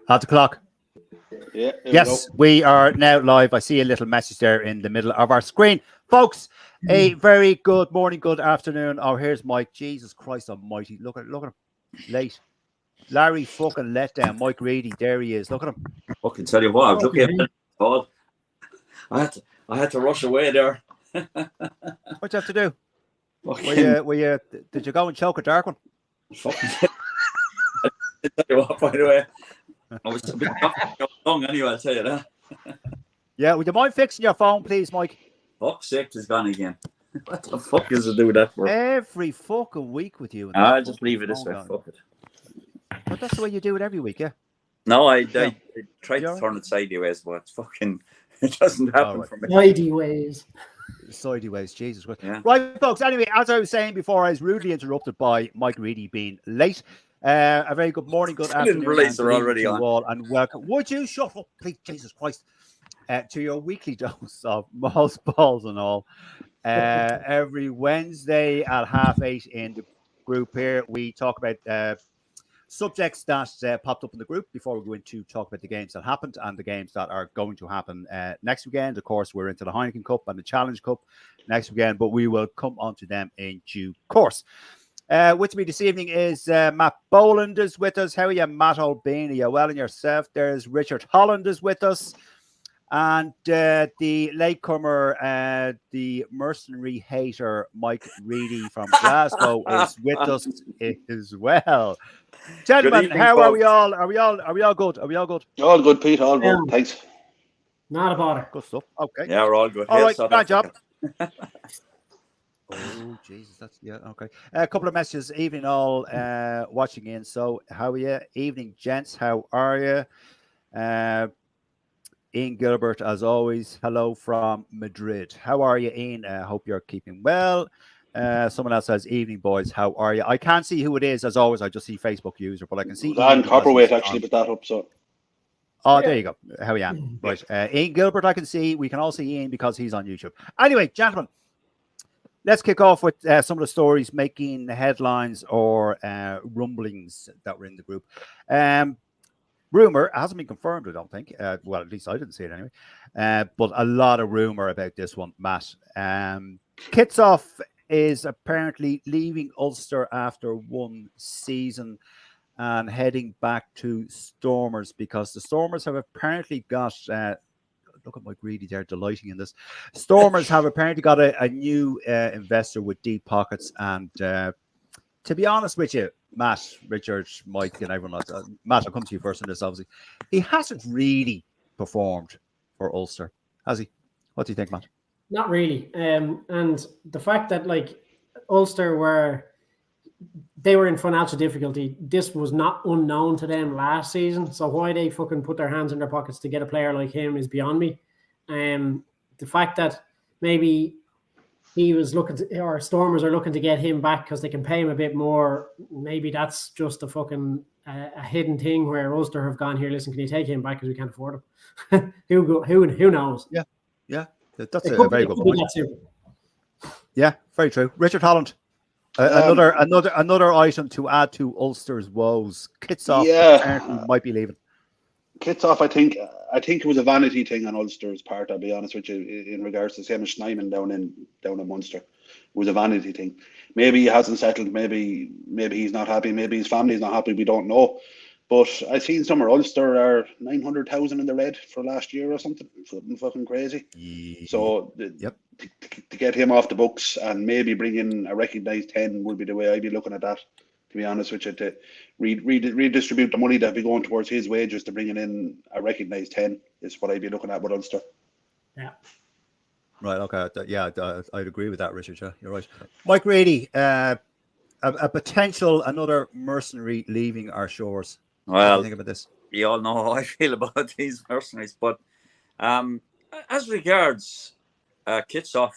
Hot the clock. Yeah. Yes, we are now live. I see a little message there in the middle of our screen. Folks, a very good morning, good afternoon. Oh, here's Mike. Jesus Christ almighty. Look at him. Late. Larry fucking let down. Mike Reedy. There he is. Look at him. Fucking tell you what, I was looking at it, Paul. I had to rush away there. What'd you have to do? Did you go and choke a dark one? Fucking tell you what, by the way. I was a bit long anyway, I'll tell you that. Yeah, would you mind fixing your phone, please, Mike? Fuck's sake, it's gone again. What the fuck is it do that for? Every fucking week with you. I'll just leave it this way. Fuck it. But that's the way you do it every week, yeah? No, I tried to turn it sideways, but it doesn't happen for me. Sideways, Jesus Christ. Yeah. Right, folks, anyway, as I was saying before, I was rudely interrupted by Mike Reedy being late. A very good morning, good afternoon. They're already on. All, and welcome. Would you shut up, please, Jesus Christ, to your weekly dose of Mauls, balls and all. Every Wednesday at 8:30 in the group here, we talk about subjects that popped up in the group before we go into talk about the games that happened and the games that are going to happen next weekend. Of course, we're into the Heineken Cup and the Challenge Cup next weekend, but we will come on to them in due course. With me this evening is Matt Boland is with us. How are you, Matt O'Bean? Are you well in yourself? There's Richard Holland is with us. And the latecomer, the mercenary hater, Mike Reedy from Glasgow is with us as well. Gentlemen, evening, how folks. are we all? Are we all good? Are we all good? All good, Pete. All good. Thanks. not a bother. Good stuff. Okay. Yeah, we're all good. All right, South good job. Africa. Oh, Jesus, that's okay. A couple of messages. Evening, all watching in. So, how are you? Evening, gents. How are you? Ian Gilbert, as always. Hello from Madrid. How are you, Ian? Hope you're keeping well. Someone else says, "Evening, boys. How are you?" I can't see who it is. As always, I just see Facebook user, but I can see. Dan Copperweight actually put that up. So. Oh, there you go. How are you? Right. Ian Gilbert, I can see. We can all see Ian because he's on YouTube. Anyway, gentlemen. Let's kick off with some of the stories making headlines or rumblings that were in the group. Rumor hasn't been confirmed, I don't think. Well, at least I didn't see it anyway. But a lot of rumor about this one, Matt. Kitsoff is apparently leaving Ulster after one season and heading back to Stormers because the Stormers have apparently got... look at Mike Reedy there, delighting in this. Stormers have apparently got a new investor with deep pockets. And to be honest with you, Matt, Richard, Mike, and everyone else, Matt, I'll come to you first on this, obviously. He hasn't really performed for Ulster, has he? What do you think, Matt? Not really. And the fact that, like, Ulster were in financial difficulty, this was not unknown to them last season. So why they fucking put their hands in their pockets to get a player like him is beyond me. The fact that maybe he was looking to, or Stormers are looking to get him back because they can pay him a bit more. Maybe that's just a fucking a hidden thing where Ulster have gone, here, listen, can you take him back because we can't afford him? Who knows? Yeah, that's a very good point. Yeah, very true. Richard Holland. Another item to add to Ulster's woes. Kitsoff apparently might be leaving. Kitsoff, I think it was a vanity thing on Ulster's part. I'll be honest with you, in regards to the same as Schneemann down in Munster. It was a vanity thing. Maybe he hasn't settled. Maybe he's not happy. Maybe his family's not happy. We don't know. But I've seen somewhere Ulster are 900,000 in the red for last year or something fucking crazy. Yeah. So to get him off the books and maybe bring in a recognised 10 would be the way I'd be looking at that. To be honest with you, to redistribute the money that be going towards his wages to bringing in a recognised 10 is what I'd be looking at with Ulster. Yeah. Right. Okay. I'd agree with that, Richard. Yeah, you're right. Mike Reedy, a potential another mercenary leaving our shores. Well, what do you think about this? You all know how I feel about these mercenaries, but as regards Kitsoff,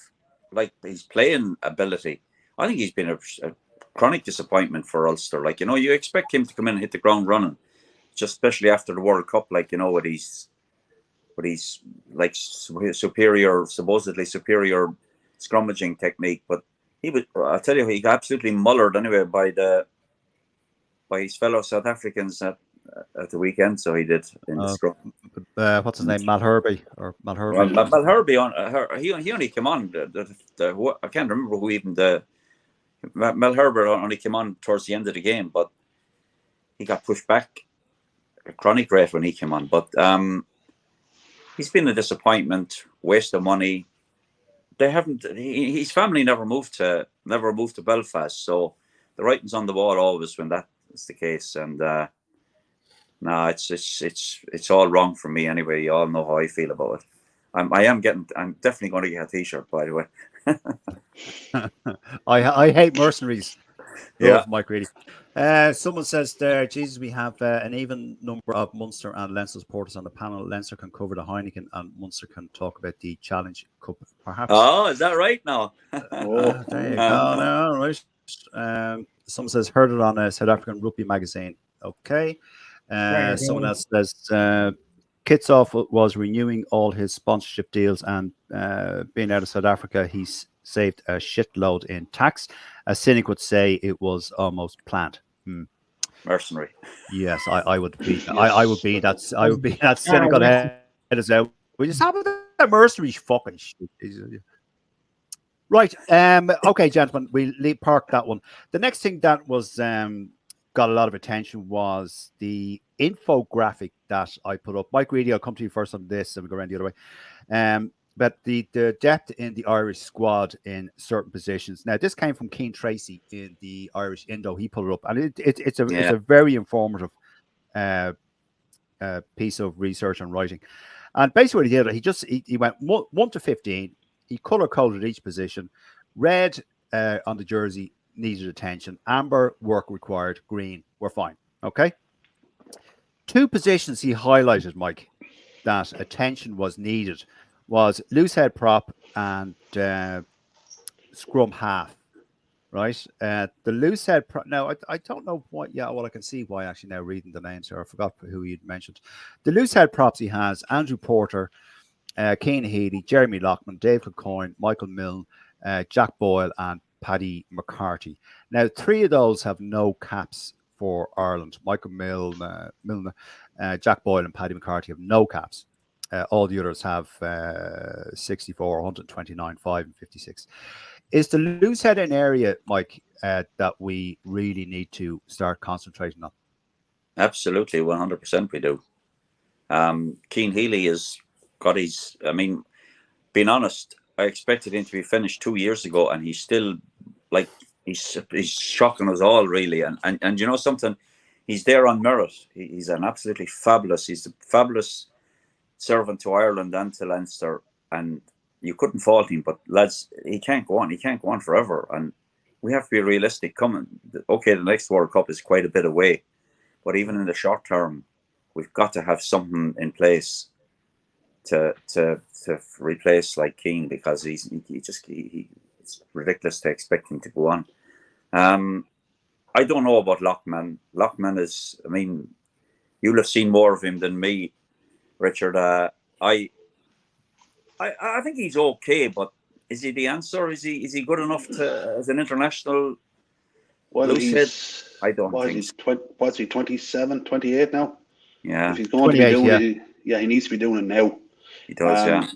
like his playing ability, I think he's been a chronic disappointment for Ulster. Like, you expect him to come in and hit the ground running, just especially after the World Cup, like, with his like supposedly superior scrummaging technique. But I'll tell you, he got absolutely mullered anyway by his fellow South Africans that at the weekend, so he did in the scrum. What's his name? Malherbe or Well, Malherbe? Malherbe he only came on. I can't remember who even Malherbe only came on towards the end of the game, but he got pushed back a chronic rate when he came on. But he's been a disappointment, waste of money. They haven't. His family never moved to Belfast, so the writing's on the wall always when that is the case. And no, it's all wrong for me anyway. You all know how I feel about it. I'm definitely going to get a T-shirt, by the way. I hate mercenaries. Yeah. Love Mike Reedy. Someone says there, Jesus, we have an even number of Munster and Leinster supporters on the panel. Leinster can cover the Heineken and Munster can talk about the Challenge Cup, perhaps. Oh, is that right now? There you go. No, right. Someone says, heard it on a South African rugby magazine. Okay. Someone else says, Kitsoff was renewing all his sponsorship deals and being out of South Africa, he's saved a shitload in tax. A cynic would say it was almost planned. Mercenary. Yes, I would be. I would be that cynical head as well. We just have that mercenary fucking shit. Right. Okay, gentlemen, we park that one. The next thing that was got a lot of attention was the infographic that I put up. Mike Reedy, I'll come to you first on this, and we go around the other way. But the depth in the Irish squad in certain positions. Now, this came from Keane Tracy in the Irish Indo. He put it up, and it's a very informative piece of research and writing. And basically, what he did, he went 1 to 15. He color coded each position. Red on the jersey needed attention. Amber, work required. Green, we're fine. Okay. 2 positions he highlighted, Mike, that attention was needed. Was loose head prop and scrum half, right? The loose head prop. Now, I don't know what. Yeah, well, I can see why actually now reading the names here. I forgot who you'd mentioned. The loose head props he has: Andrew Porter, Cian Healy, Jeremy Lockman, Dave Kilcoyne, Michael Milne, Jack Boyle, and Paddy McCarthy. Now, 3 of those have no caps for Ireland. Michael Milne, Jack Boyle, and Paddy McCarthy have no caps. All the others have 64, 129, 5, and 56. Is the loose head an area, Mike, that we really need to start concentrating on? Absolutely, 100% we do. Cian Healy has got his. I mean, being honest, I expected him to be finished 2 years ago, and he's still he's shocking us all, really. And you know something, he's there on merit. He's an absolutely fabulous. He's a fabulous servant to Ireland and to Leinster, and you couldn't fault him. But lads, he can't go on. He can't go on forever, and we have to be realistic. Okay, the next World Cup is quite a bit away, but even in the short term, we've got to have something in place to replace like Keane, because it's ridiculous to expect him to go on. I don't know about Lockman. Lockman is, I mean, you'll have seen more of him than me, Richard. I think he's okay, but is he the answer? Is he good enough to as an international? Well, I don't think. What's he, 27, 28 now? Yeah. If he's going to be doing it, he needs to be doing it now. He does,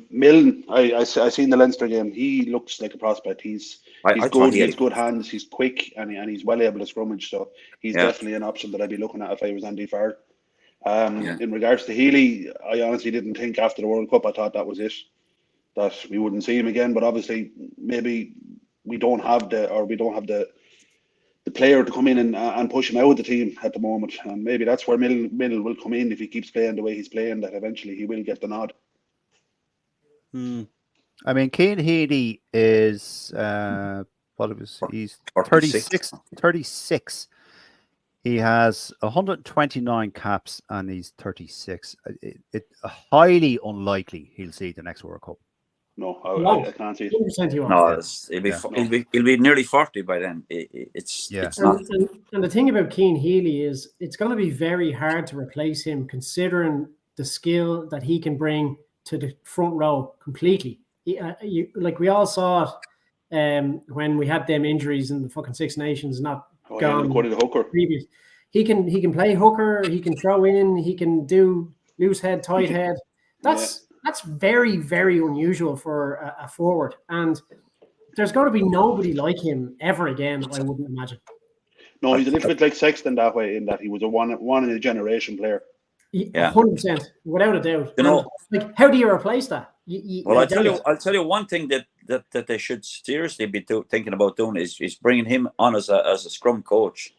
Milne, I seen the Leinster game. He looks like a prospect. He's good. He has good hands. He's quick, and he's well able to scrummage. So he's definitely an option that I'd be looking at if I was Andy Farr. In regards to Healy, I honestly didn't think after the World Cup, I thought that was it, that we wouldn't see him again. But obviously, maybe we don't have the player to come in and push him out of the team at the moment. And maybe that's where Milne will come in if he keeps playing the way he's playing, that eventually he will get the nod. I mean, Cian Healy is, he's 36. He has 129 caps and he's 36. It's highly unlikely he'll see the next World Cup. No, I can't see it. No, he'll be nearly 40 by then. It's not. And the thing about Cian Healy is it's going to be very hard to replace him, considering the skill that he can bring to the front row completely. We all saw it when we had them injuries in the fucking Six Nations, not gone the hooker. Previous. he can play hooker, he can throw in, he can do loose head, tight head. That's very, very unusual for a forward. And there's going to be nobody like him ever again, I wouldn't imagine. No, he's a little bit like Sexton that way, in that he was a one in a generation player. 100%, without a doubt. You know, like, how do you replace that? I'll tell you one thing that they should seriously be thinking about doing is bringing him on as a scrum coach.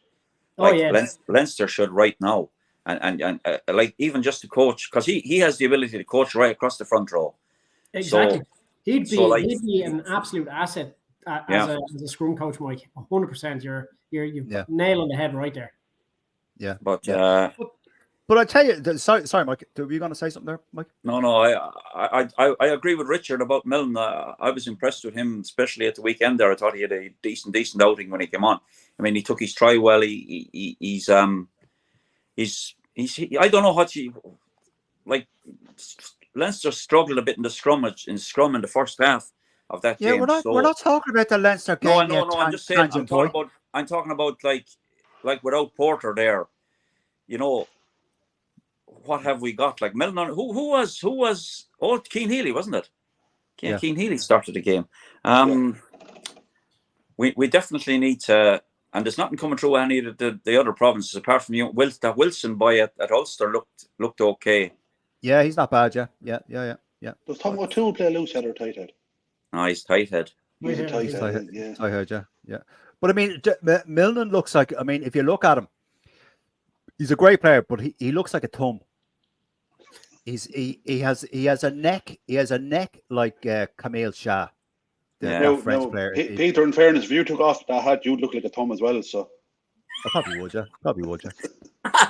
Leinster should right now, and like even just to coach, because he has the ability to coach right across the front row. Exactly. So, he'd be an absolute asset as a scrum coach, Mike. 100%. You've nail on the head right there. Yeah, but I tell you, sorry, Mike. Were you going to say something there, Mike? No. I agree with Richard about Milne. I was impressed with him, especially at the weekend there. I thought he had a decent outing when he came on. I mean, he took his try well. He's I don't know what like. Leinster struggled a bit in the scrum in the first half of that game. We're not talking about the Leinster game. No. I'm just saying. I'm talking about like without Porter there. You know, what have we got? Like Milne, who was Keane Healy, wasn't it? Keane Healy started the game. We definitely need to, and there's nothing coming through any of the other provinces apart from that Wilson boy at Ulster looked okay. Yeah, he's not bad. Yeah. Does Tom O'Toole play loose head or tight head? No, he's tight head. He's a tight head. Yeah. But I mean, Milne looks like. I mean, if you look at him, he's a great player, but he looks like a thumb. He has a neck. He has a neck like Camille Shah, the French player. Peter, in fairness, if you took off that hat, you'd look like a thumb as well. So I probably would, yeah.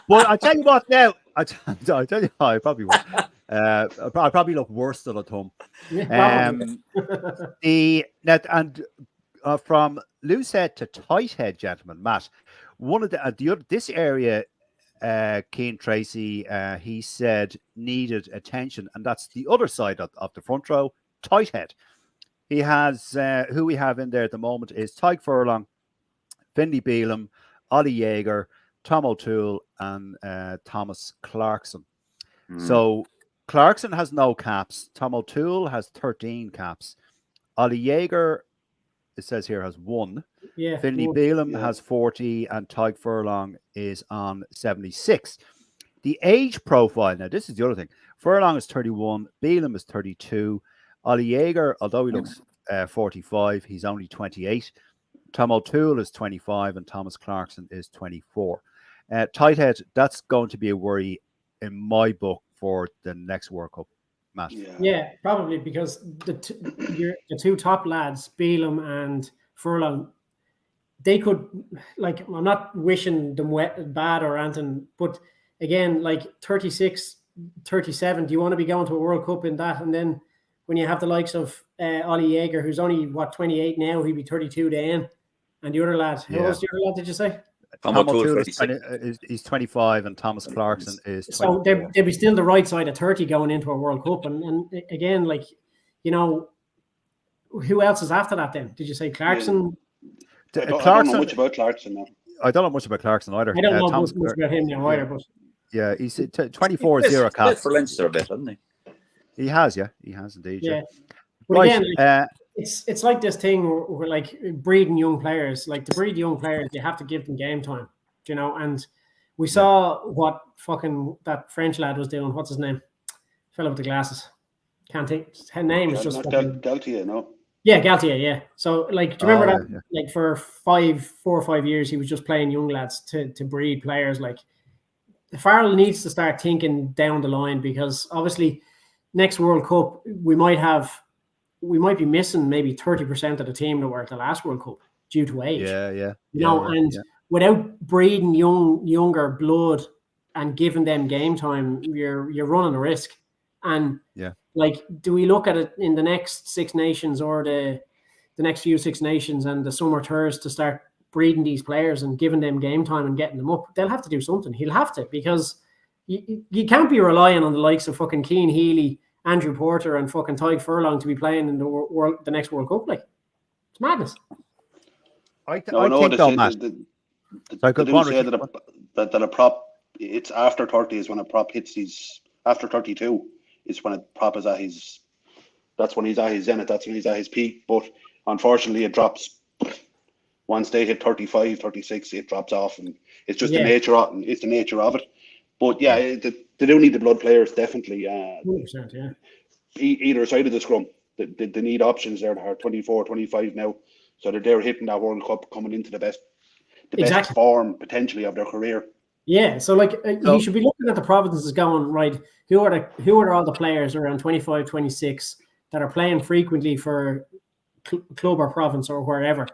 But I tell you what, now I tell you, I probably would. I probably look worse than a thumb. From loose head to tight head, gentlemen, Matt. One of the other this area, Keane Tracy, he said needed attention, and that's the other side of the front row, tight head. He has who we have in there at the moment is Tyke Furlong, Finlay Beelum, Ollie Jaeger, Tom O'Toole, and Thomas Clarkson. So Clarkson has no caps. Tom O'Toole has 13 caps. Ollie Jaeger, it says here, has 1. Yeah. Finlay Beelum has 40, and Tyke Furlong is on 76. The age profile, now this is the other thing. Furlong is 31, Beelum is 32. Ollie Jaeger, although he looks 45, he's only 28. Tom O'Toole is 25 and Thomas Clarkson is 24. Tighthead, that's going to be a worry in my book for the next World Cup, Matt. Yeah, probably, because the two top lads, Beelum and Furlong, they could, like, I'm not wishing them bad or anything, but again, like 36, 37, do you want to be going to a World Cup in that? And then when you have the likes of Ollie Jaeger, who's only, 28 now, he'd be 32 then. And the other lad, who was the other lad, did you say? Tom O'Toole is 25 and Thomas Clarkson is 24. So they'd be still the right side of 30 going into a World Cup. And again, like, you know, who else is after that then? Did you say Clarkson? I don't know much about Clarkson now. I don't know much about Clarkson either. I don't know much about him now either. But yeah, he's 24 0 cap. For Leinster a bit, hasn't he? He has indeed. Yeah. But right, again, it's like this thing where like breeding young players. Like, to breed young players, you have to give them game time, you know. And we saw what fucking that French lad was doing. What's his name? Fellow with the glasses. Can't think. His name is just Galtier, no? Yeah, Galtier. Yeah. So, like, do you remember that? Yeah. Like, for 4 or 5 years, he was just playing young lads to breed players. Like, Farrell needs to start thinking down the line, because obviously next World Cup we might be missing maybe 30% of the team that were at the last World Cup due to age. You know, without breeding younger blood and giving them game time, you're running a risk. And like, do we look at it in the next Six Nations or the next few Six Nations and the summer tours to start breeding these players and giving them game time and getting them up? They'll have to do something. He'll have to, because you can't be relying on the likes of fucking Keane Healy, Andrew Porter, and fucking Tyke Furlong to be playing in the next World Cup. Like, it's madness. The that a prop, it's after 30 is when a prop hits after 32 is when a prop is that's when he's at his zenith, that's when he's at his peak. But unfortunately, it drops. Once they hit 35, 36, it drops off, and it's just the nature of it. But yeah, they do need the blood players, definitely. 100%, yeah. Either side of the scrum. They need options there that are 24, 25 now. So they're hitting that World Cup, coming into the best form, potentially, of their career. Yeah, so like you should be looking at the provinces going, right, who are all the players around 25, 26 that are playing frequently for club or province or wherever,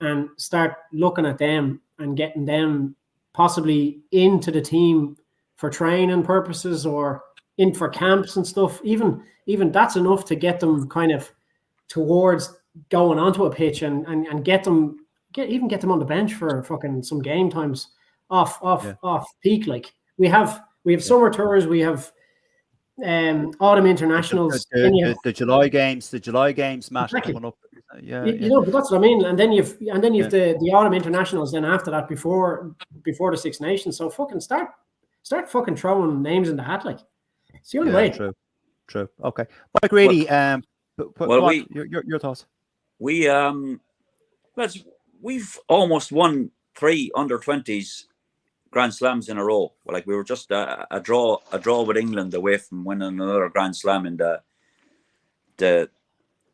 and start looking at them and getting them possibly into the team for training purposes or in for camps and stuff. Even that's enough to get them kind of towards going onto a pitch and get them on the bench for fucking some game times off peak. Like we have summer tours, we have autumn internationals, the July games match coming up. But that's what I mean. And then you've the autumn internationals. Then after that, before the Six Nations. So fucking start fucking throwing names in the hat. Like it's the only way. True. Okay, Mike Grady. Your thoughts? We've almost won 3 under-20s Grand Slams in a row. Like we were just a draw with England away from winning another Grand Slam in the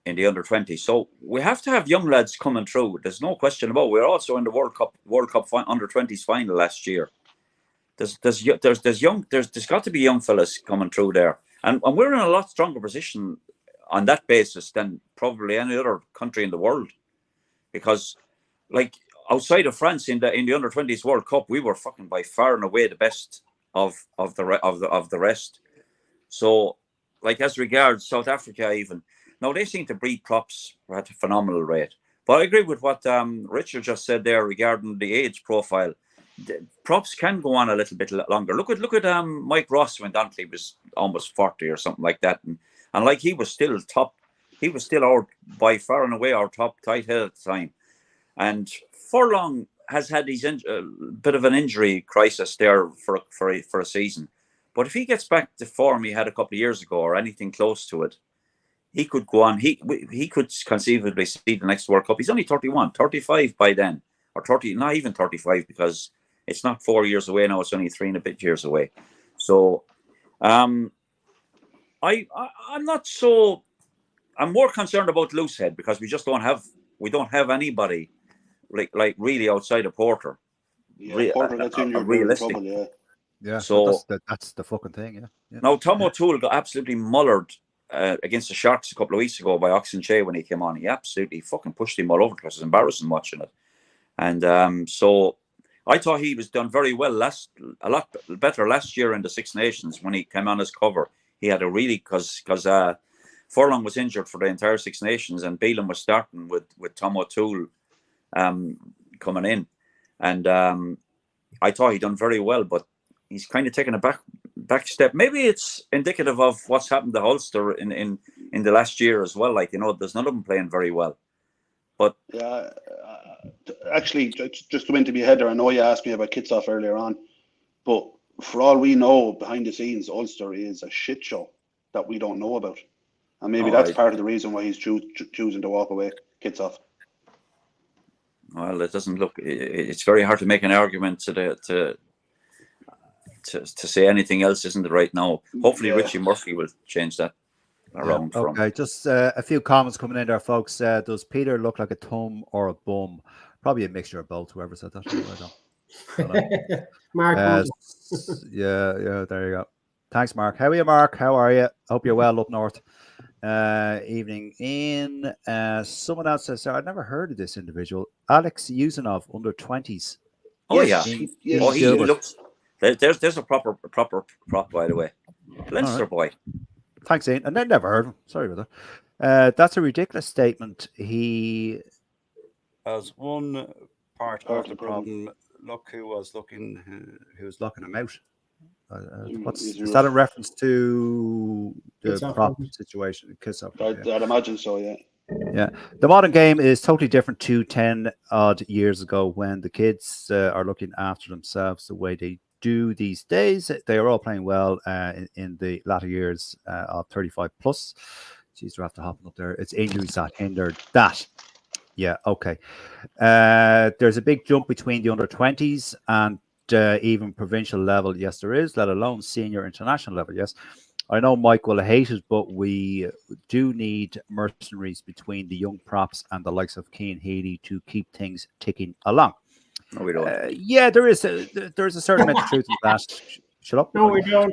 under-20s. So we have to have young lads coming through. There's no question about it. We're also in the World Cup under-20s final last year. There's got to be young fellas coming through there, and we're in a lot stronger position on that basis than probably any other country in the world, because like outside of France in the under-20s World Cup, we were fucking by far and away the best of the rest. So like as regards South Africa, even now they seem to breed props at a phenomenal rate. But I agree with what Richard just said there regarding the age profile. Props can go on a little bit longer. Look at Mike Ross when Dante was almost 40 or something like that, and like he was still top. He was still by far and away our top tight head at the time. And Furlong has had his bit of an injury crisis there for a season. But if he gets back to form he had a couple of years ago or anything close to it, he could go on. He could conceivably see the next World Cup. He's only 31, 35 by then, or 30, not even 35, because it's not 4 years away now. It's only 3 and a bit years away. So, I'm not so. I'm more concerned about Loosehead because we don't have anybody like really outside of Porter. Yeah, Porter gets in, you're realistic. In trouble, yeah. So that's the fucking thing. Yeah. Now Tom O'Toole got absolutely mullered against the Sharks a couple of weeks ago by Oxenche when he came on. He absolutely fucking pushed him all over because it was embarrassing watching it. And so I thought he was done very well a lot better last year in the Six Nations when he came on as cover. He had a really because Furlong was injured for the entire Six Nations and Beelan was starting with Tom O'Toole coming in, and I thought he'd done very well, but he's kind of taken a back step. Maybe it's indicative of what's happened to Ulster in the last year as well. Like, there's none of them playing very well. But yeah, actually, just to win to be ahead there, I know you asked me about Kitsoff earlier on, but for all we know, behind the scenes, Ulster is a shit show that we don't know about, and maybe that's part of the reason why he's choosing to walk away. Kitsoff. Well, it doesn't look. It's very hard to make an argument to say anything else, isn't it? Right now, hopefully Richie Murphy will change that around. Yeah, okay, just a few comments coming in there, folks. Does Peter look like a thumb or a bum? Probably a mixture of both. Whoever said that, I don't know. Mark. Yeah, there you go. Thanks, Mark. How are you, Mark? How are you? Hope you're well up north. Evening in. Someone else says, I've never heard of this individual. Alex Usanov, under 20s. Oh, yes. He looks. There's a proper prop, by the way. Leinster boy. Thanks, Ian. And I never heard of him. Sorry about that. That's a ridiculous statement. He as one part of the problem. Look who was looking him out. Is that a reference to the prop situation? I'd imagine so, yeah. Yeah, the modern game is totally different to 10 odd years ago when the kids are looking after themselves the way they do these days. They are all playing well in the latter years of 35 plus. Jeez, we're after hopping up there. It's injuries that hinder that. Yeah, okay. There's a big jump between the under 20s and even provincial level. Yes, there is, let alone senior international level. Yes. I know Mike will hate it, but we do need mercenaries between the young props and the likes of Keane Healy to keep things ticking along. No, we don't. Yeah, there is a certain amount of truth in that. Shut up. No, we don't.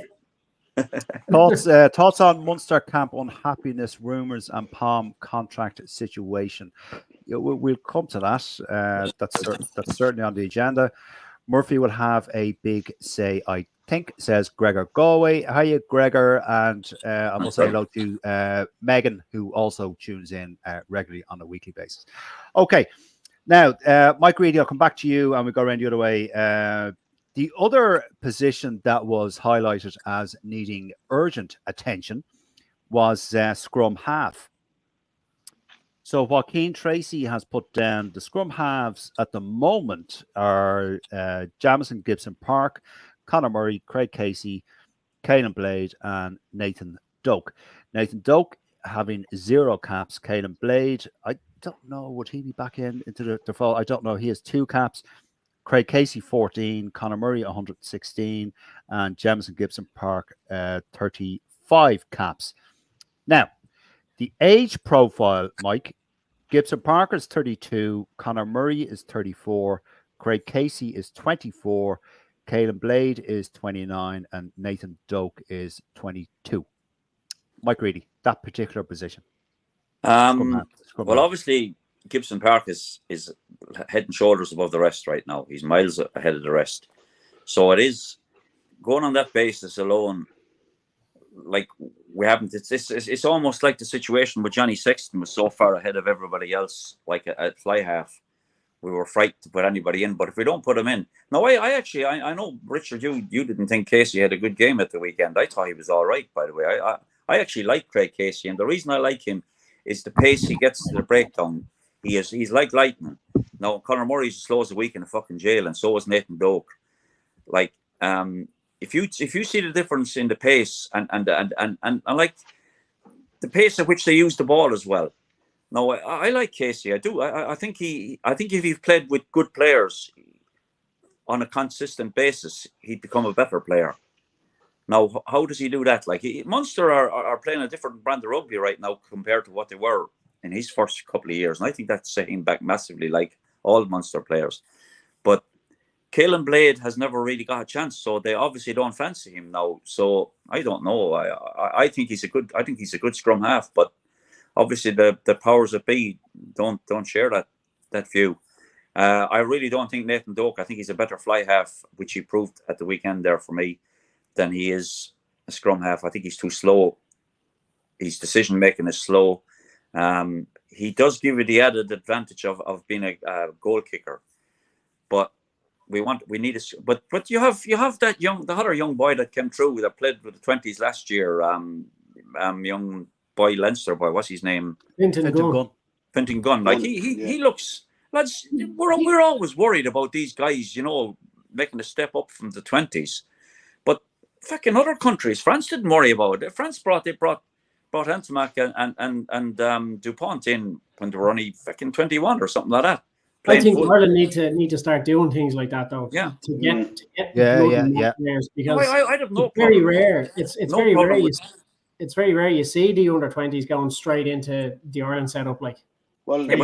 Thoughts on Munster camp unhappiness, rumours, and Palm contract situation. Yeah, we'll come to that. That's certainly on the agenda. Murphy will have a big say, I think, says Gregor Galway. Hiya, Gregor. And I must say hello to Megan, who also tunes in regularly on a weekly basis. Okay. Now, Mike Reedy, I'll come back to you and we go around the other way. The other position that was highlighted as needing urgent attention was scrum half. So Joaquin Tracy has put down the scrum halves at the moment are Jamison Gibson Park, Conor Murray, Craig Casey, Caelan Blade, and Nathan Doak. Nathan Doak having 0 caps. Caelan Blade, I don't know, would he be back into the fall? I don't know. He has 2 caps. Craig Casey 14, Conor Murray 116, and Jamison Gibson Park 35 caps. Now, the age profile, Mike, Gibson Parker is 32, Conor Murray is 34, Craig Casey is 24, Caelan Blade is 29, and Nathan Doak is 22. Mike Reedy, that particular position. Well, obviously, Gibson Park is head and shoulders above the rest right now. He's miles ahead of the rest. So it is going on that basis alone. Like we haven't, it's almost like the situation with Johnny Sexton was so far ahead of everybody else, like at fly half. We were frightened to put anybody in, but if we don't put him in, no, I know Richard, you didn't think Casey had a good game at the weekend. I thought he was all right, by the way. I actually like Craig Casey, and the reason I like him is the pace he gets to the breakdown. He's like lightning. Now Conor Murray's as slow as a week in a fucking jail, and so is Nathan Doak. Like if you see the difference in the pace and like the pace at which they use the ball as well. No, I like Casey. I do. I think if he played with good players on a consistent basis, he'd become a better player. Now, how does he do that? Like Munster are playing a different brand of rugby right now compared to what they were in his first couple of years, and I think that's setting him back massively, like all Munster players. But Caelan Blade has never really got a chance, so they obviously don't fancy him now. So I don't know. I think he's a good scrum half, but obviously the powers that be don't share that view. I really don't think Nathan Doak. I think he's a better fly half, which he proved at the weekend there for me, than he is a scrum half. I think he's too slow. His decision making is slow. He does give you the added advantage of being a goal kicker, but we need a. But you have the other young boy that came through that played with the 20s last year. Young boy, Leinster boy, what's his name? Fintan Gunn. Like he looks. Lads, we're always worried about these guys, making a step up from the 20s. But fucking other countries, France didn't worry about it. France brought Antemac and Dupont in when they were only fucking 21 or something like that. I think Ireland need to start doing things like that though. Yeah. To get players, because I have no it's very rare. It's no very rare. with... It's very rare you see the under 20s going straight into the Ireland setup. Like, well, we're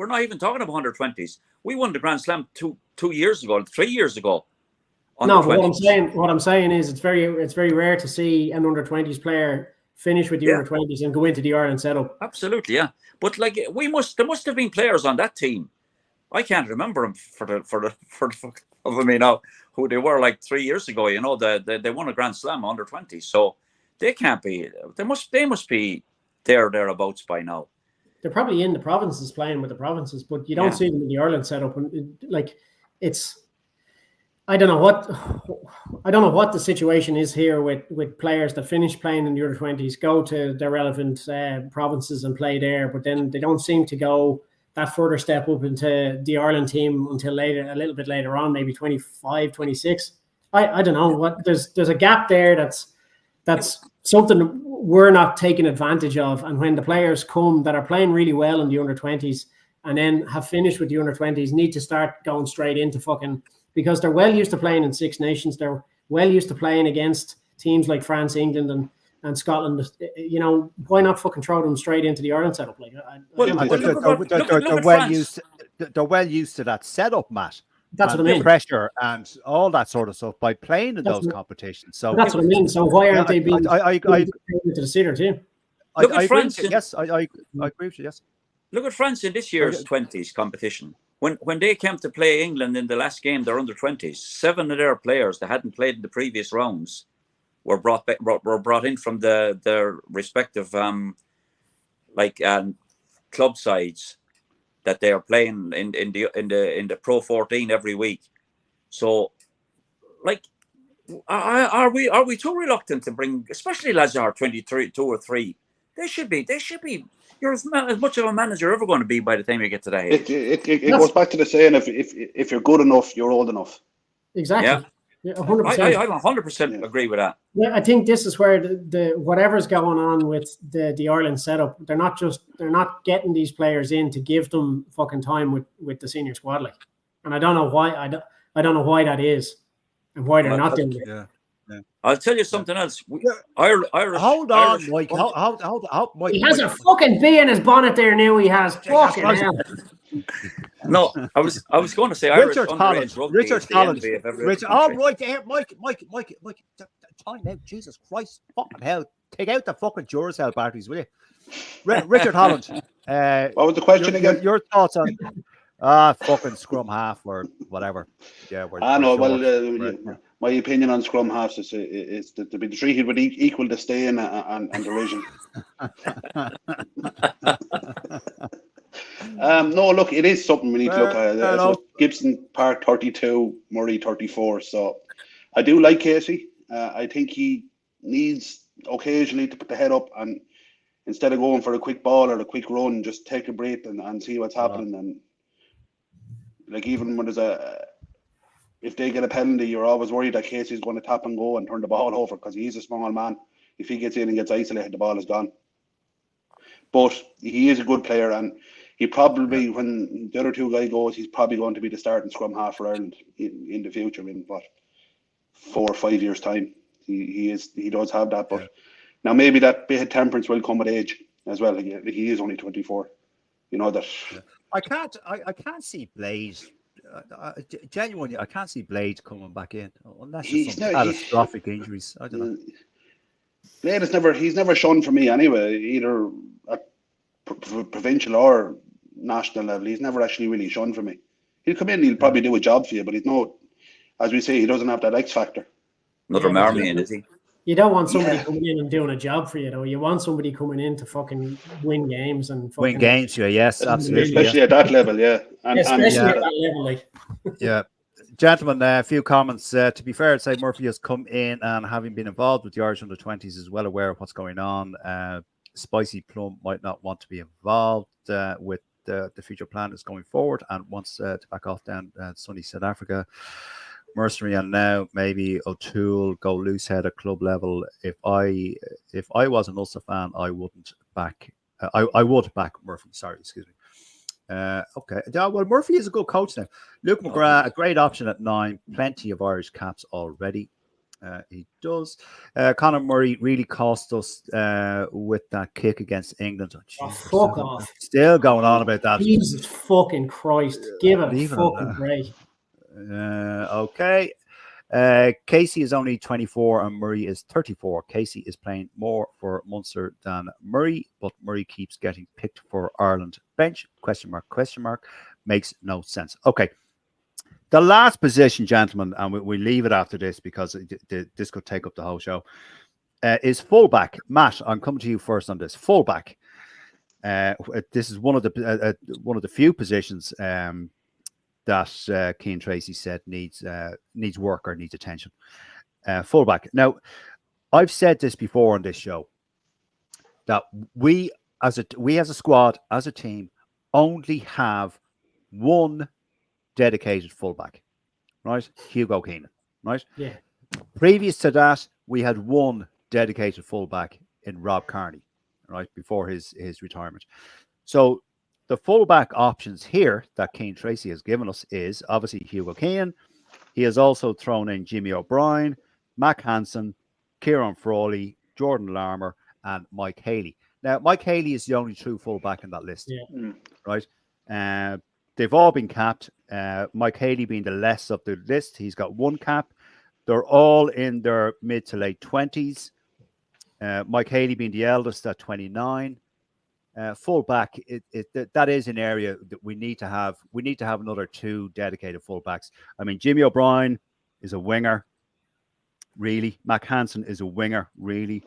not even talking about under 20s. We won the Grand Slam 3 years ago. No, but what I'm saying is it's very rare to see an under 20s player finish with the under 20s and go into the Ireland setup. Absolutely, yeah. But like there must have been players on that team. I can't remember them for me now who they were like 3 years ago. They won a Grand Slam under 20s, so they can't be. They must be thereabouts by now. They're probably in the provinces playing with the provinces, but you don't see them in the Ireland setup. And I don't know what the situation is here with players that finish playing in the under-20s, go to their relevant provinces and play there, but then they don't seem to go that further step up into the Ireland team until later, a little bit later on, maybe 25, 26. I don't know what there's a gap there that's something we're not taking advantage of. And when the players come that are playing really well in the under-20s and then have finished with the under-20s, need to start going straight into fucking, because they're well used to playing in Six Nations. They're well used to playing against teams like France, England, and Scotland. You know, why not fucking throw them straight into the Ireland setup? Like, They're well used. They're well used to that setup, Matt. That's what I mean. Pressure and all that sort of stuff by playing in those competitions. So that's what I mean. So why aren't they being into the Cedar team? Look at France. Yes, I agree with you. Yes. Look at France in this year's 20s competition. When they came to play England in the last game, they're under 20s. 7 of their players that hadn't played in the previous rounds were brought in from their respective club sides that they are playing in the Pro 14 every week. So, like, are we too reluctant to bring, especially lads that are 23, 2 or 3? They should be. You're as much of a manager ever going to be by the time you get to that age. It goes back to the saying: if you're good enough, you're old enough. Exactly. Yeah, 100%. I 100% agree with that. Yeah, I think this is where the whatever's going on with the Ireland setup, they're not getting these players in to give them fucking time with the senior squad, like, and I don't know why. I don't know why that is, and why they're not doing it. Yeah. I'll tell you something else. Irish. Hold on, Mike. Hold, Mike. He has a fucking bee in his bonnet there now. He has fucking hell. No, I was going to say Richard Irish Holland. Richard Holland. Richard. Oh, right there, Mike. Time out. Jesus Christ, fucking hell! Take out the fucking Duracell batteries, will you? Richard Holland. What was the question again? Your thoughts on fucking scrum half or whatever? Yeah, my opinion on scrum halves is to be treated with equal disdain and derision. No, look, it is something we need to look at. So Gibson Park 32, Murray 34. So I do like Casey. I think he needs occasionally to put the head up and instead of going for a quick ball or a quick run, just take a breath and see what's happening. And like even when if they get a penalty, you're always worried that Casey's going to tap and go and turn the ball over because he's a small man. If he gets in and gets isolated, the ball is gone. But he is a good player, and he probably, when the other two guy goes, he's probably going to be the starting scrum half for Ireland in the future. In 4 or 5 years' time, he does have that. But now maybe that bit of temperance will come with age as well. He is only 24. You know that. I can't see Blaze. Genuinely, I can't see Blade coming back in unless there's some catastrophic injuries. I don't know. Blade he's never shown for me anyway, either at provincial or national level. He's never actually really shown for me. He'll come in, he'll probably do a job for you, but he's no, as we say, he doesn't have that X factor. Another Marmion, is he? You don't want somebody coming in and doing a job for you, though. You want somebody coming in to fucking win games and win games. Yeah, yes, absolutely. Especially at that level, especially at that level, like. Yeah, gentlemen, a few comments. To be fair, I'd say Murphy has come in and having been involved with the Irish under-20s is well aware of what's going on. Spicy Plum might not want to be involved with the future plan is going forward and wants to back off down sunny South Africa. Mercenary, and now maybe O'Toole go loose head at club level. If I was an Ulster fan, I wouldn't back. I would back Murphy. Sorry, excuse me. Okay. Well, Murphy is a good coach now. Luke McGrath, a great option at 9. Plenty of Irish caps already. He does. Conor Murray really cost us with that kick against England. Fuck off. Still going on about that. Jesus fucking Christ. Give it a fucking break. Okay. Casey is only 24 and Murray is 34. Casey is playing more for Munster than Murray, but Murray keeps getting picked for Ireland bench. Question mark. Makes no sense. Okay. The last position, gentlemen, and we leave it after this because this could take up the whole show, is fullback. Matt, I'm coming to you first on this. Fullback. This is one of the few positions that Keane Tracy said needs work or needs attention. Fullback. Now, I've said this before on this show that we as a squad, as a team, only have one dedicated fullback, right? Hugo Keenan, right? Yeah. Previous to that, we had one dedicated fullback in Rob Kearney, right, before his retirement. So the fullback options here that Keane Tracy has given us is obviously Hugo Keenan. He has also thrown in Jimmy O'Brien, Mac Hansen, Kieran Frawley, Jordan Larmour, and Mike Haley. Now, Mike Haley is the only true fullback in that list, right? They've all been capped. Mike Haley being the less of the list. He's got one cap. They're all in their mid to late 20s. Mike Haley being the eldest at 29. Fullback, that is an area that we need to have. We need to have another two dedicated fullbacks. I mean, Jimmy O'Brien is a winger, really. Mac Hansen is a winger, really.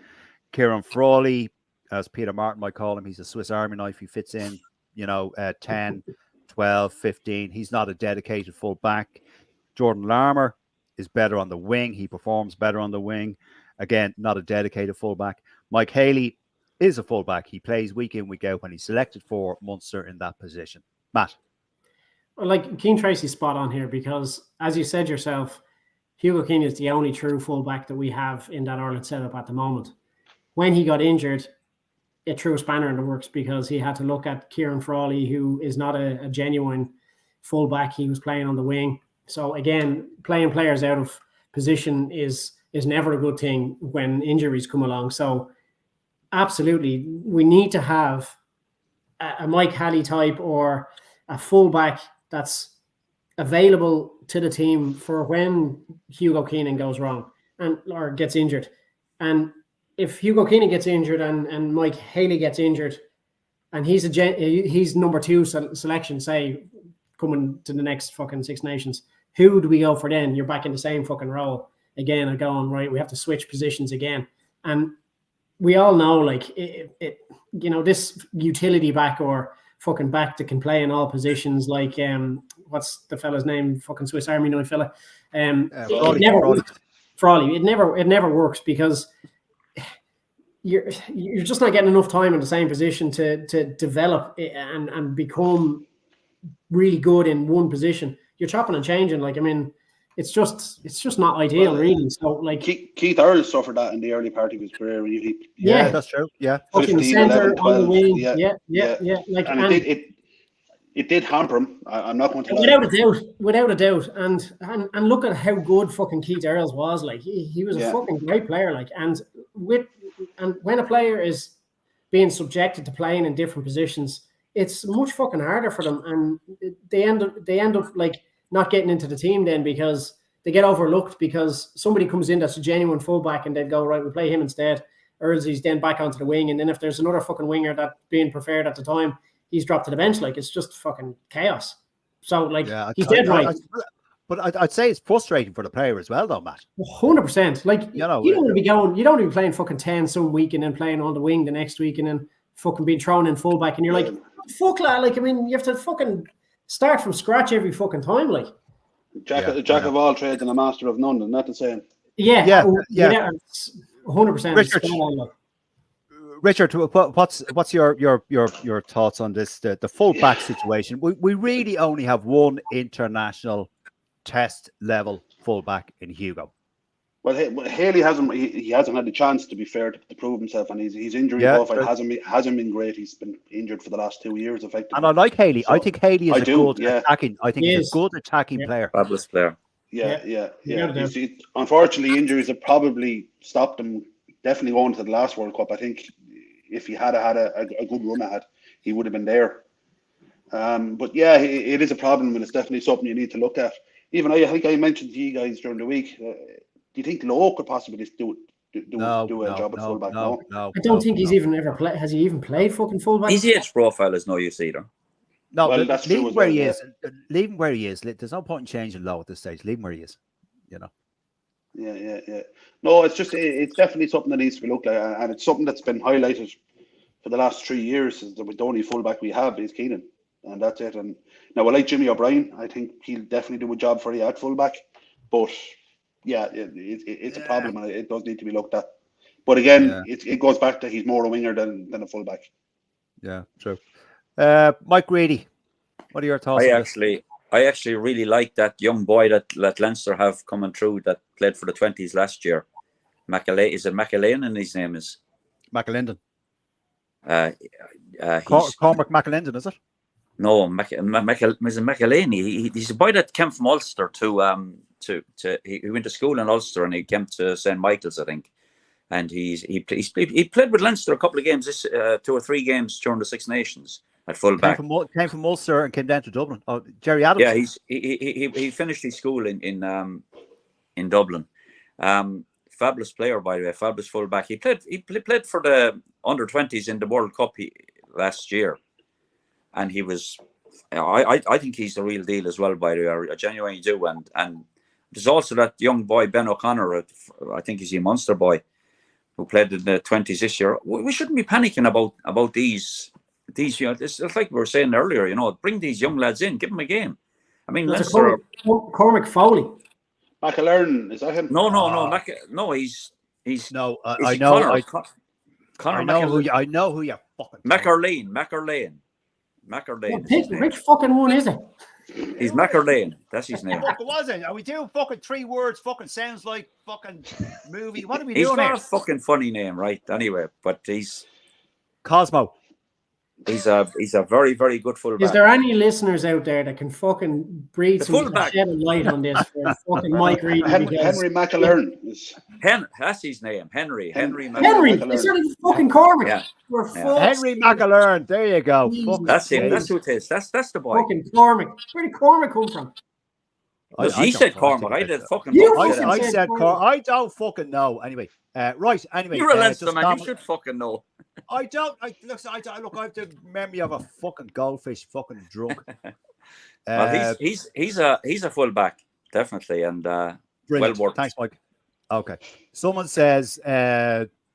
Kieran Frawley, as Peter Martin might call him, he's a Swiss Army knife. He fits in, 10, 12, 15. He's not a dedicated fullback. Jordan Larmour is better on the wing. He performs better on the wing. Again, not a dedicated fullback. Mike Haley is a fullback. He plays week in, week out when he's selected for Munster in that position. Matt? Well, like Keane Tracy's spot on here because, as you said yourself, Hugo Keane is the only true fullback that we have in that Ireland setup at the moment. When he got injured, it threw a spanner in the works because he had to look at Kieran Frawley, who is not a genuine fullback. He was playing on the wing. So again, playing players out of position is never a good thing when injuries come along. So absolutely, we need to have a Mike Haley type or a fullback that's available to the team for when Hugo Keenan goes wrong or gets injured. And if Hugo Keenan gets injured and Mike Haley gets injured, and he's number 2 selection, say, coming to the next fucking Six Nations, who do we go for then? You're back in the same fucking role again and going, right, we have to switch positions again. And we all know, like, this utility back or fucking back that can play in all positions, like, what's the fella's name? Fucking Swiss Army knife fella. Frawley. It never works because you're just not getting enough time in the same position to develop and become really good in one position. You're chopping and changing. Like, I mean, it's just not ideal, really. So, like, Keith Earl suffered that in the early part of his career. Yeah, that's true. Yeah, 15, the center, 11, 12. on the wing. Yeah. Like, and it did hamper him. I'm not going to lie. Without a doubt. And look at how good fucking Keith Earls was. Like, he was a fucking great player. Like, and when a player is being subjected to playing in different positions, it's much fucking harder for them, and they end up like not getting into the team then because they get overlooked because somebody comes in that's a genuine fullback and they'd go, right, we'll play him instead. Earlsy's then back onto the wing, and then if there's another fucking winger that's being preferred at the time, he's dropped to the bench. Like, it's just fucking chaos. So, like, he's dead right. But I'd say it's frustrating for the player as well, though, Matt. 100%. Like, you don't want to be going. You don't want to be playing fucking 10 some week and then playing on the wing the next week and then fucking being thrown in fullback, and you're like, fuck, lad. Like, I mean, you have to fucking start from scratch every fucking time. Like, Jack of all trades and a master of none. Isn't that the saying? Yeah. 100%. Richard, what's your thoughts on this? The full-back situation. We really only have one international test level full-back in Hugo. Well, Haley hasn't had the chance, to be fair, to prove himself, and he's injury qualified. Hasn't been great. He's been injured for the last 2 years, effectively. And I like Haley. So, I think Haley is good attacking. I think he's a good attacking player. Fabulous player. Yeah. Unfortunately, injuries have probably stopped him. Definitely going to the last World Cup. I think if he had had a good run ahead, he would have been there. But yeah, it is a problem, and it's definitely something you need to look at. Even I think I mentioned to you guys during the week. Do you think Lowe could possibly do a job at fullback? No. I don't think he's even ever played. Has he even played fucking fullback? His age profile is no use either. No, well, that's leave true him where he is. Leave him where he is. There's no point in changing Lowe at this stage. Leave him where he is. Yeah. No, it's definitely something that needs to be looked at, and it's something that's been highlighted for the last 3 years. Is that the only fullback we have is Keenan. and that's it. And now I like Jimmy O'Brien. I think he'll definitely do a job for you at fullback. But yeah, it's a problem, and it does need to be looked at. But again, it goes back to he's more a winger than a fullback. Yeah, true. Mike Reedy, what are your thoughts on this? I actually really like that young boy that Leinster have coming through that played for the 20s last year. Is it McAleenan? His name is McAlinden. Cormac McAlinden, is it? No, McAleenan. He's a boy that came from Ulster he went to school in Ulster and he came to St. Michael's, I think. And he played with Leinster a couple of games, 2 or 3 games during the Six Nations at fullback. Came from Ulster and came down to Dublin. Oh, Jerry Adams. Yeah, he finished his school in Dublin. Fabulous player, by the way, fabulous fullback. He played for the under-20s in the World Cup last year, and he was. I think he's the real deal as well. By the way, I genuinely do. And there's also that young boy Ben O'Connor. I think he's a Munster boy who played in the 20s this year. We shouldn't be panicking about these. You know, it's like we were saying earlier. You know, bring these young lads in, give them a game. I mean, Leinster. Cormac Foley. McAlern, is that him? No, he's no. I know. Connor I know who you fucking. McArlane. Which fucking one is it? He's McArlane. That's his name. What was it? Are we doing fucking 3 words? Fucking sounds like fucking movie. What are we He's doing not here? a fucking funny name, right? Anyway, but he's Cosmo. He's a very, very good fullback. Is there any listeners out there that can fucking breathe some shed of light on this for fucking Mike Reedy? Henry McAlern. That's his name. Henry. Henry. Instead of fucking Cormac. Yeah. Henry McAlern. There you go. That's him. That's who it is. That's the boy. Fucking Cormac. Where did Cormac come from? He said Cormac. I did fucking. I said Cormac. I don't fucking know. Anyway. Right. Anyway. You're a Leinster man. You should fucking know. I don't. Look, I have the memory of a fucking goldfish, fucking drunk. Well, he's a fullback, definitely, and well worth. Thanks, Mike. Okay. Someone says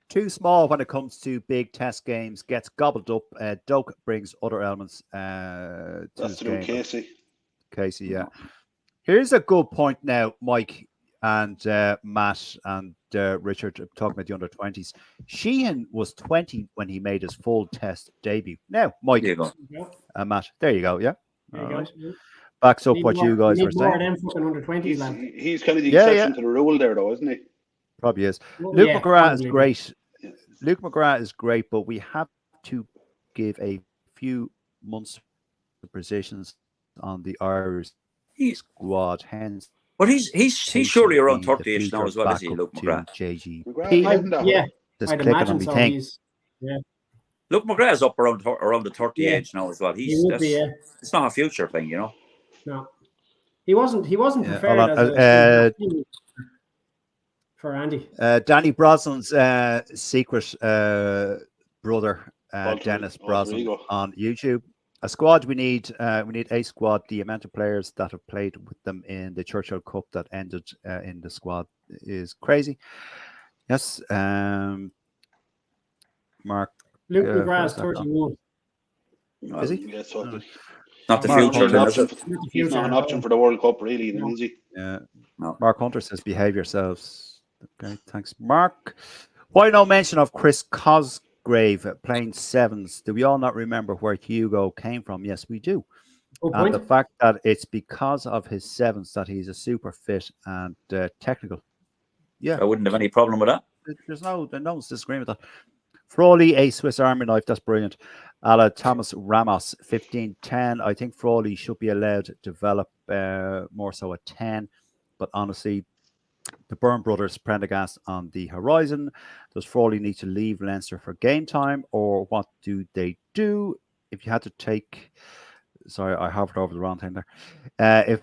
too small when it comes to big test games, gets gobbled up. Doak brings other elements to That's the game. Casey, yeah. Here's a good point now, Mike and Matt and Richard talking about the under-20s. Sheehan was 20 when he made his full test debut. Now, Mike and Matt, there you go. Yeah, right. Backs up what you guys were saying. He's kind of the exception to the rule there, though, isn't he? Probably is. Luke McGrath is great. Yeah. Luke McGrath is great, but we have to give a few months of positions on the Irish squad. Hence. But he's surely around 30ish now as well, is he, Luke McGrath? Yeah, just clicking on me thing. Yeah. Luke McGrath is up around the 30 age now as well. It's not a future thing, you know. No, he wasn't preferred as for Andy. Danny Brosnan's secret brother, Dennis Brosnan, on YouTube. A squad we need a squad. The amount of players that have played with them in the Churchill Cup that ended in the squad is crazy. Yes, Mark. Luke McGrath's 31. Is he? Yes, not the future. He's not an option for the World Cup, really, is he? Yeah. No. Mark Hunter says, "Behave yourselves." Okay, thanks, Mark. Why no mention of Chris Cosgrave playing sevens? Do we all not remember where Hugo came from? Yes, we do. And the fact that it's because of his sevens that he's a super fit and technical. Yeah, I wouldn't have any problem with that. There's no one's disagreeing with that. Frawley, a Swiss Army knife. That's brilliant. Ala Thomas Ramos, 15-10. I think Frawley should be allowed to develop more so at 10. But honestly, the Byrne brothers, Prendergast on the horizon. Does Frawley need to leave Leinster for game time, or what do they do? If you had to take, sorry, I hovered over the wrong thing there.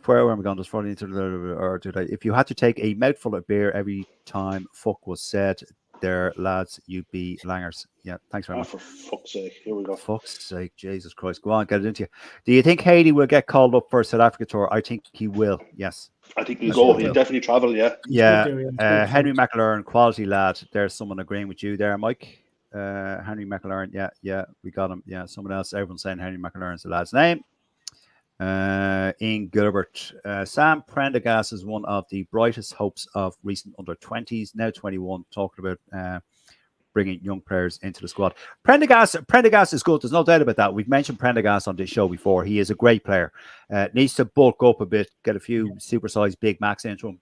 Where am I going? Does Frawley need to, or do they? If you had to take a mouthful of beer every time fuck was said, there, lads, you be langers. Yeah, thanks very much. For fuck's sake, here we go. Fuck's sake, Jesus Christ. Go on, get it into you. Do you think Haley will get called up for a South Africa tour? I think he will, yes. I think he'll go. He'll definitely travel, yeah. Yeah, Henry McAlern, quality lad. There's someone agreeing with you there, Mike. Henry McAlern, yeah, we got him. Yeah, someone else. Everyone's saying Henry McAlern's the lad's name. Ian Gilbert. Sam Prendergast is one of the brightest hopes of recent under-20s, now 21, talking about bringing young players into the squad. Prendergast is good. There's no doubt about that. We've mentioned Prendergast on this show before. He is a great player. Needs to bulk up a bit, get a few supersized Big Macs into him.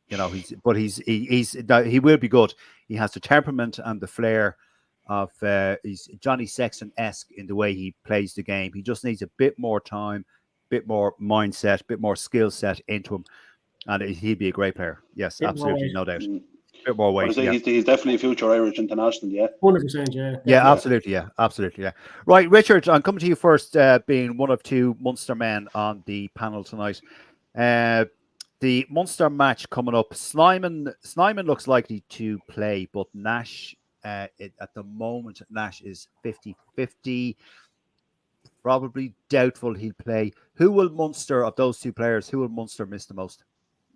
You know, he will be good. He has the temperament and the flair of he's Johnny Sexton-esque in the way he plays the game. He just needs a bit more time, bit more mindset, bit more skill set into him, and he'd be a great player. Yes, Bit more absolutely, weight. no doubt. Bit more weight. He's definitely a future Irish international. Yeah, 100%. Yeah. Yeah, absolutely. Yeah, absolutely. Yeah. Right, Richard, I'm coming to you first, being one of two Munster men on the panel tonight. The Munster match coming up. Snyman looks likely to play, but Nash, at the moment, Nash is 50-50. Probably doubtful he'll play. Who will Munster, of those two players, who will Munster miss the most?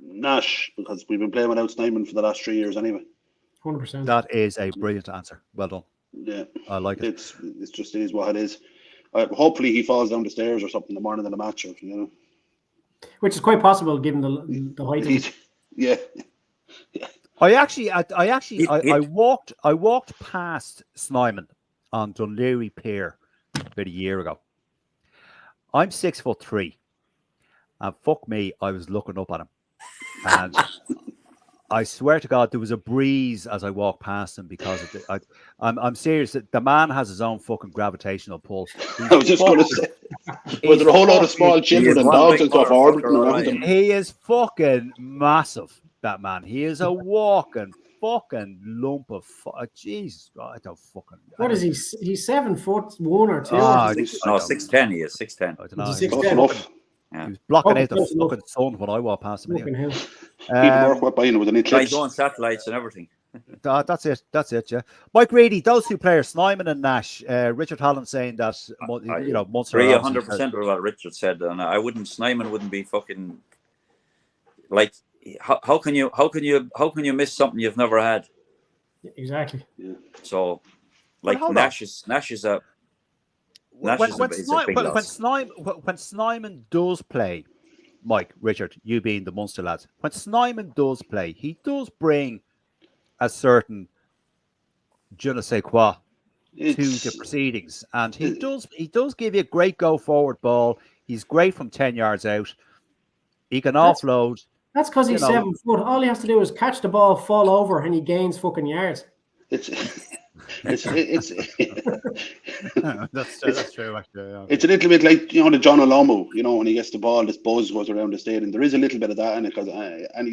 Nash, because we've been playing without Snyman for the last 3 years anyway. 100%. That is a brilliant answer. Well done. Yeah, I like it. It's just, it is what it is. Hopefully he falls down the stairs or something the morning of the match, or, you know. Which is quite possible given the height of it. Yeah. I walked past Snyman on Dunleary Pier about a year ago. I'm 6'3", and fuck me, I was looking up at him, and I swear to God, there was a breeze as I walked past him because of I'm serious. That the man has his own fucking gravitational pull. I was just going to say, was there a whole lot of small children and dogs and stuff orbiting around him? He is fucking massive, that man. He is a walking fucking lump of Jesus. I don't fucking. What is he? He's 7'1" or 2. No, 6'10". He is 6'10". I don't know. Is He he Close 6'10"? enough. Yeah. was blocking out the close enough. fucking sun when I walked past him. Fucking Anyway. hell. People work with buying with an Like eclipse. on satellites and everything. That's it. Yeah, Mike Reedy, those two players, Snyman and Nash. Richard Holland saying that Munster. Agree 100% with what Richard said, and Snyman wouldn't be fucking like. How can you miss something you've never had? Exactly. Yeah. So, like hold Nash is a when big loss. Snyman does play, Mike, Richard, you being the Munster lads, when Snyman does play, he does bring a certain je ne sais quoi to the proceedings, and he does give you a great go forward ball. He's great from 10 yards out. He can offload. That's because he's 7 foot. All he has to do is catch the ball, fall over, and he gains fucking yards. It's That's true, actually. Yeah. It's a little bit like, the John Olomu, when he gets the ball, this buzz goes around the stadium. There is a little bit of that in it, and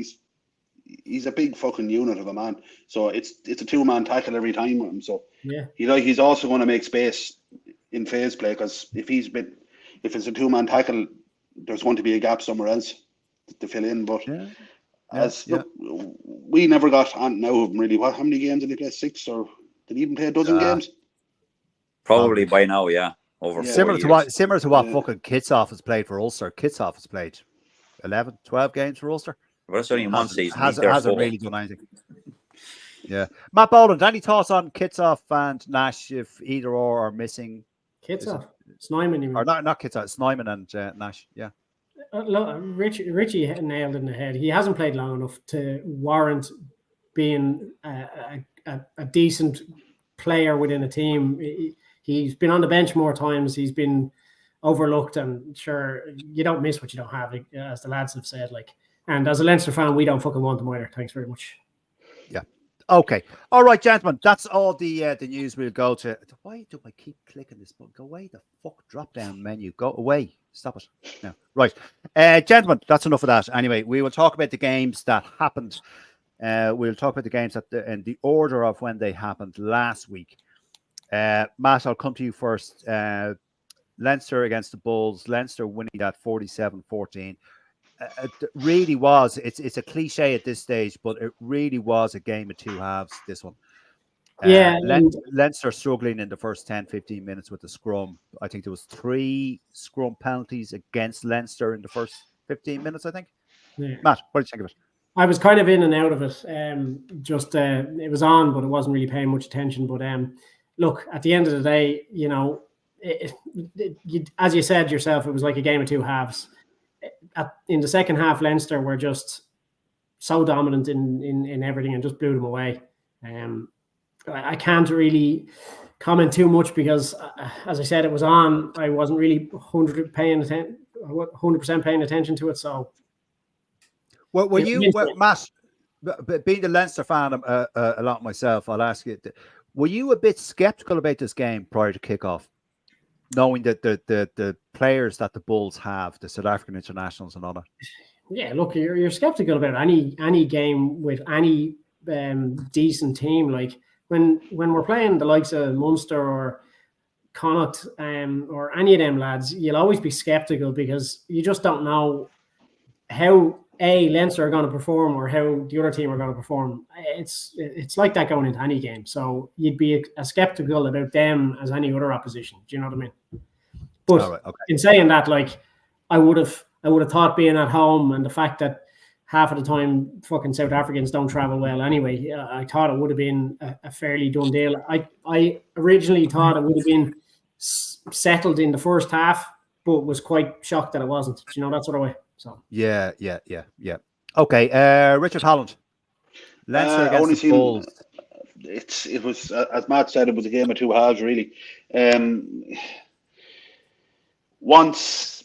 he's a big fucking unit of a man. So it's a 2-man tackle every time with him. So yeah, he's also going to make space in phase play, because if it's a 2-man tackle, there's going to be a gap somewhere else to fill in. But look, we never got Ant out of him really. How many games did he play? 6, or did he even play a dozen games? Probably by now, yeah. Over similar 4 years. to what fucking Kitsoff has played for Ulster. Kitsoff has played 11, 12 games for Ulster. But that's only one season. Hasn't really done anything. Yeah. Matt Boland, any thoughts on Kitsoff and Nash, if either or are missing? Kitsoff. Snyman, you mean? Or not Kitsoff, Snyman and Nash, yeah. Look, Richie nailed it in the head. He hasn't played long enough to warrant being a decent player within a team. He's been on the bench more times. He's been overlooked, and sure, you don't miss what you don't have, as the lads have said. And as a Leinster fan, we don't fucking want him either. Thanks very much. Yeah. Okay. All right, gentlemen. That's all the news we'll go to. Why do I keep clicking this button? Go away, the fuck drop down menu. Go away. Stop it. No. Right. Gentlemen, that's enough of that. Anyway, we will talk about the games that happened. We'll talk about the games in the order of when they happened last week. Matt, I'll come to you first. Leinster against the Bulls. Leinster winning that 47-14. It really was. It's a cliche at this stage, but it really was a game of two halves, this one. Leinster struggling in the first 10-15 minutes with the scrum. I think there was 3 scrum penalties against Leinster in the first 15 minutes, I think. Yeah. Matt, what did you think of it? I was kind of in and out of it. It was on, but it wasn't really paying much attention. But look, at the end of the day, as you said yourself, it was like a game of two halves. In the second half, Leinster were just so dominant in everything and just blew them away. I can't really comment too much because, as I said, it was on. I wasn't really 100% paying attention to it. So, Were you, Matt, being the Leinster fan a lot myself, I'll ask you, were you a bit sceptical about this game prior to kickoff, knowing that the players that the Bulls have, the South African internationals and all that? Yeah, look, you're skeptical about any game with any decent team. Like when we're playing the likes of Munster or Connacht or any of them lads, you'll always be skeptical because you just don't know how Leinster are going to perform or how the other team are going to perform. It's like that going into any game. So you'd be as skeptical about them as any other opposition. Do you know what I mean? But in saying that, like I would have thought being at home and the fact that half of the time fucking South Africans don't travel well anyway, I thought it would have been a fairly done deal. I originally thought it would have been settled in the first half, but was quite shocked that it wasn't. Do you know, that sort of way? So yeah. Okay, Richard Holland. Leinster against the Bulls. It was, as Matt said, it was a game of two halves, really. Once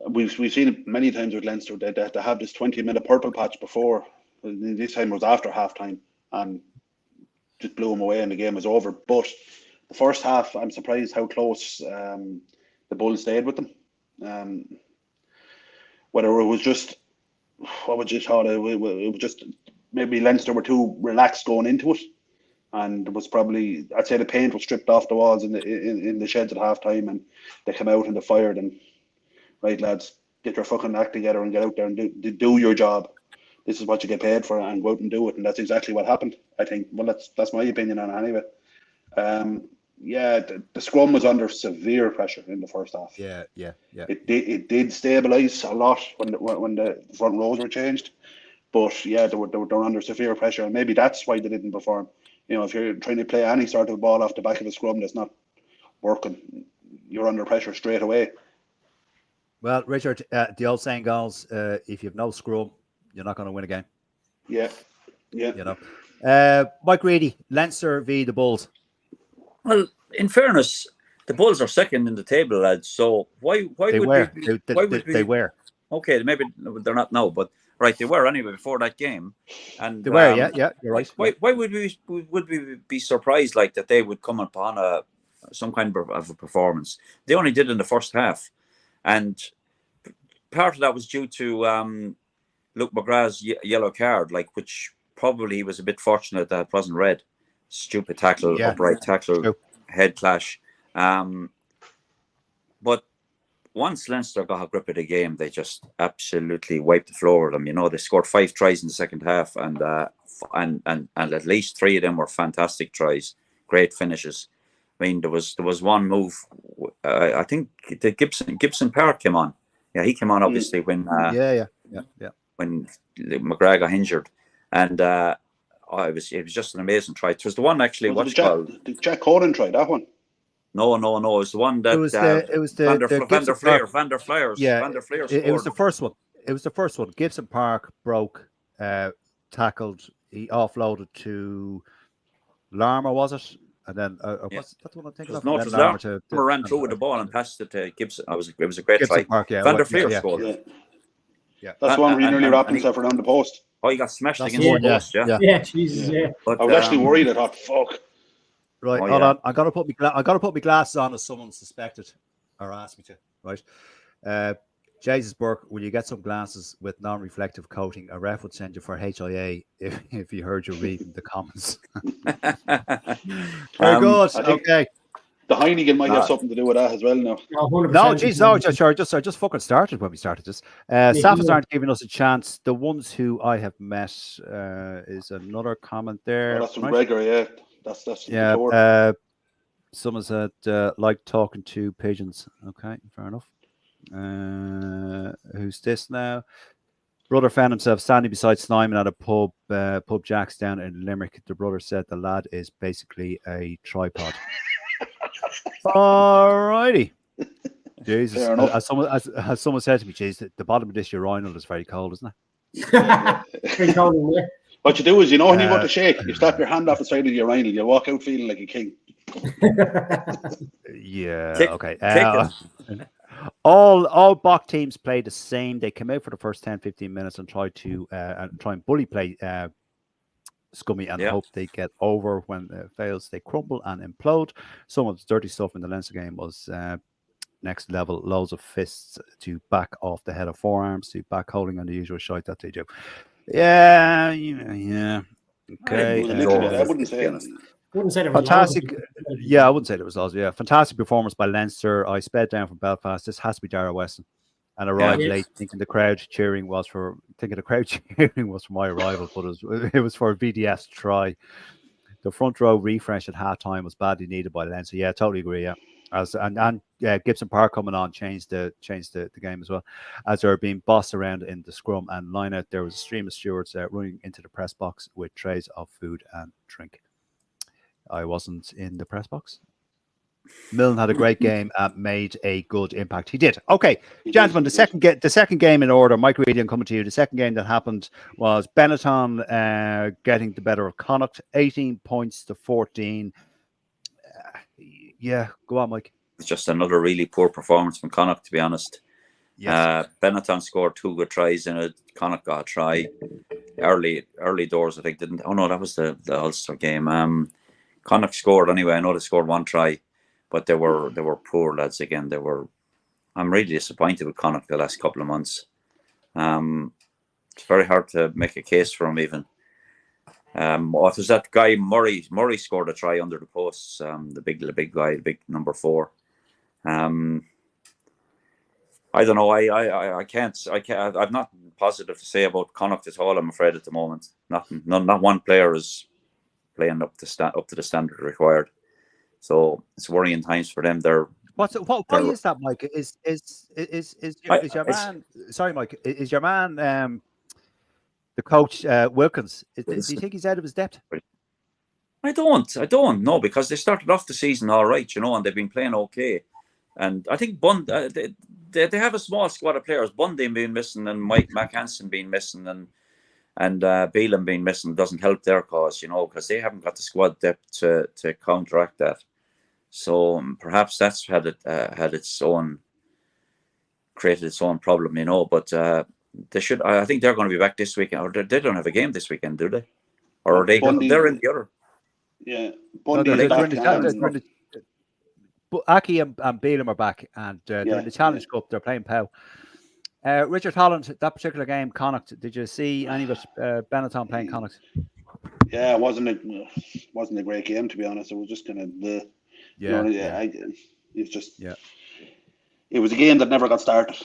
we've seen it many times with Leinster, they have this 20-minute purple patch before. This time it was after halftime and just blew them away and the game was over. But the first half, I'm surprised how close the Bulls stayed with them. Whether it was just, what would you call it? It was just maybe Leinster were too relaxed going into it, and it was probably, I'd say, the paint was stripped off the walls in the sheds at halftime, and they came out and they fired. And right, lads, get your fucking act together and get out there and do your job. This is what you get paid for, and go out and do it. And that's exactly what happened, I think. Well, that's my opinion on it anyway. Yeah, the scrum was under severe pressure in the first half. Yeah. It did stabilise a lot when the front rows were changed, but yeah, they were under severe pressure, and maybe that's why they didn't perform. You know, if you're trying to play any sort of ball off the back of a scrum that's not working, you're under pressure straight away. Well, Richard, the old saying goes, if you've no scrum, you're not going to win a game. Yeah. You know, Mike Reedy, Leinster v the Bulls. Well, in fairness, the Bulls are second in the table, lads. So why they would they were? Okay, maybe they're not now, but right, they were anyway before that game, and they were. Yeah, you're right. Why would we be surprised like that they would come upon some kind of a performance? They only did in the first half, and part of that was due to Luke McGrath's yellow card, like which probably he was a bit fortunate that it wasn't red. Stupid tackle, upright tackle, head clash. But once Leinster got a grip of the game, they just absolutely wiped the floor with them. You know, they scored 5 tries in the second half, and at least 3 of them were fantastic tries, great finishes. I mean, there was one move. I think the Gibson Park came on. Yeah, he came on obviously when when McGrath got injured, and it was just an amazing try. It was the one actually. Did Jack Conan try that one? No. It was the one that it was the Van der Flyers. Yeah, Van der Flyers. It was the first one. It was the first one. Gibson Park broke, tackled. He offloaded to Larmer, was it? And then that's the one I'm thinking of. No, it was Larmer ran through with the ball and passed it to Gibson. It was a great Gibson try. Park, Van der Flyers scored. Yeah. That's one where he nearly wrapped himself around the post. Oh, he got smashed against the post, Yeah, Jesus, yeah. But, I was actually worried. I thought, fuck. Right, hold on. I gotta put my glasses on as someone suspected or asked me to. Right, Jesus Burke, will you get some glasses with non-reflective coating? A ref would send you for HIA if he heard you reading the comments. Very good. Okay. The Heineken might have something to do with that as well now. No, geez, no, I just fucking started when we started this. Staffers aren't giving us a chance. The ones who I have met is another comment there. Oh, that's from Gregor, yeah. That's yeah. Someone said like talking to pigeons. Okay, fair enough. Who's this now? Brother found himself standing beside Snyman at a pub Jack's down in Limerick. The brother said the lad is basically a tripod. All righty. Jesus, Fair enough. as someone said to me, "Jeez, the bottom of this urinal is very cold, isn't it?" Very cold in there. What you do is, when you want Uh, to shake, you slap your hand off the side of the urinal. You walk out feeling like a king. Yeah. Kick- Okay. kick All Bach teams play the same. They come out for the first 10, 15 minutes and try and bully play Scummy and Yeah. hope they get over. When it fails, they crumble and implode. Some of the dirty stuff in the Leinster game was next level. Loads of fists to back off the head of forearms, to back holding on the usual shite that they do. Yeah. Okay. I wouldn't say honest. anything. Wouldn't say there was Fantastic. loads of- Yeah, I wouldn't say there was loads. Yeah, fantastic performance by Leinster. I sped down from Belfast. This has to be Dara Weston, and arrived Yeah. late, thinking the crowd cheering was for my arrival, but it was for a VDS try. The front row refresh at halftime was badly needed by Leinster. Yeah, totally agree. Yeah, and Gibson Park coming on changed the game as well. As they were being bossed around in the scrum and line out, there was a stream of stewards running into the press box with trays of food and drink. I wasn't in the press box. Milne had a great game and made a good impact. He did. Okay, gentlemen, the second game in order. Mike Reedy, I'm coming to you. The second game that happened was Benetton getting the better of Connacht, 18 points to 14. Yeah, go on, Mike. It's just another really poor performance from Connacht, to be honest. Yes. Benetton scored 2 good tries in it. Connacht got a try early doors. I think didn't. Oh no, that was the Ulster game. Connacht scored anyway. I know they scored 1 try, but they were poor lads again. I'm really disappointed with Connacht the last couple of months. It's very hard to make a case for them even. What was that guy Murray? Murray scored a try under the posts. The big guy, the big number 4. I don't know. I can't. I've nothing positive to say about Connacht at all. I'm afraid at the moment. Nothing. Not one player is playing up to the standard required. So it's worrying times for them. Why is that, Mike? Is your man? Sorry, Mike. Is your man the coach Wilkins? Do you think he's out of his depth? I don't know, because they started off the season all right, and they've been playing okay. And I think they have a small squad of players. Bundy being missing and Mike McHanson being missing and Beelan being missing doesn't help their cause, because they haven't got the squad depth to counteract that. So perhaps that's created its own problem, But they should. I think they're going to be back this weekend. Or they don't have a game this weekend, do they? Or are they? They're in the other. Yeah, Bundy Aki and Beelan are back, and they're in the Challenge Cup. They're playing Pau. Richard Holland, that particular game, Connacht. Did you see any of it? Benetton playing Connacht. Yeah, it wasn't a great game, to be honest. It was just kind of it was a game that never got started.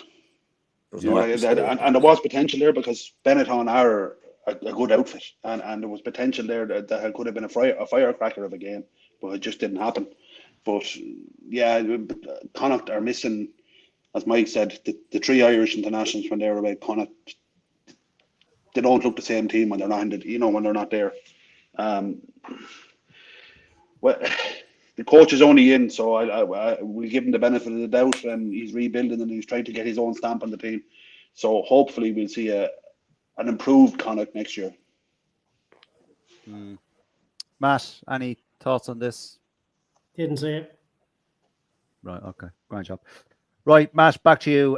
And there was potential there because Benetton are a good outfit, and there was potential there that could have been a firecracker of a game, but it just didn't happen. But yeah, Connacht are missing, as Mike said, the 3 Irish internationals when they were away. Connacht, they don't look the same team when they're not when they're not there. Well, the coach is only in, so I will give him the benefit of the doubt, and he's rebuilding and he's trying to get his own stamp on the team. So hopefully we'll see an improved Connacht next year. Matt, any thoughts on this? Didn't see it. Right, okay. Great job. Right, Matt, back to you.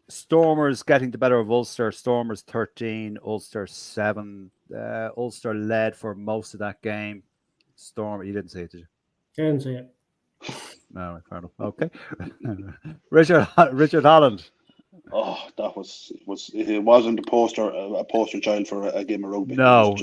Stormers getting the better of Ulster. Stormers 13, Ulster 7. Ulster led for most of that game. Storm, you didn't see it, did you? Didn't see it. No, fair enough. Okay. Richard Holland. Oh, it wasn't a poster child for a game of rugby. No.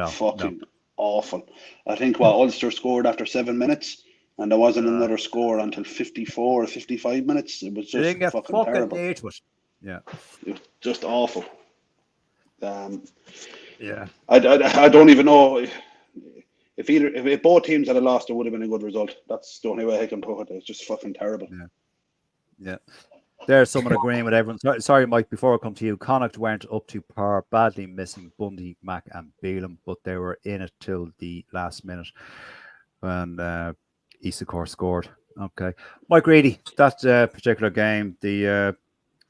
Fucking awful. I think Ulster scored after 7 minutes, and there wasn't another score until 54 or 55 minutes. It was just fucking terrible. Yeah. It was just awful. Yeah. I don't even know if both teams had lost, it would have been a good result. That's the only way I can put it. It's just fucking terrible. Yeah. There's someone agreeing with everyone. Sorry, Mike, before I come to you, Connacht weren't up to par, badly missing Bundy, Mack and Beelan, but they were in it till the last minute. And Issacore scored. Okay. Mike Reedy, that particular game, the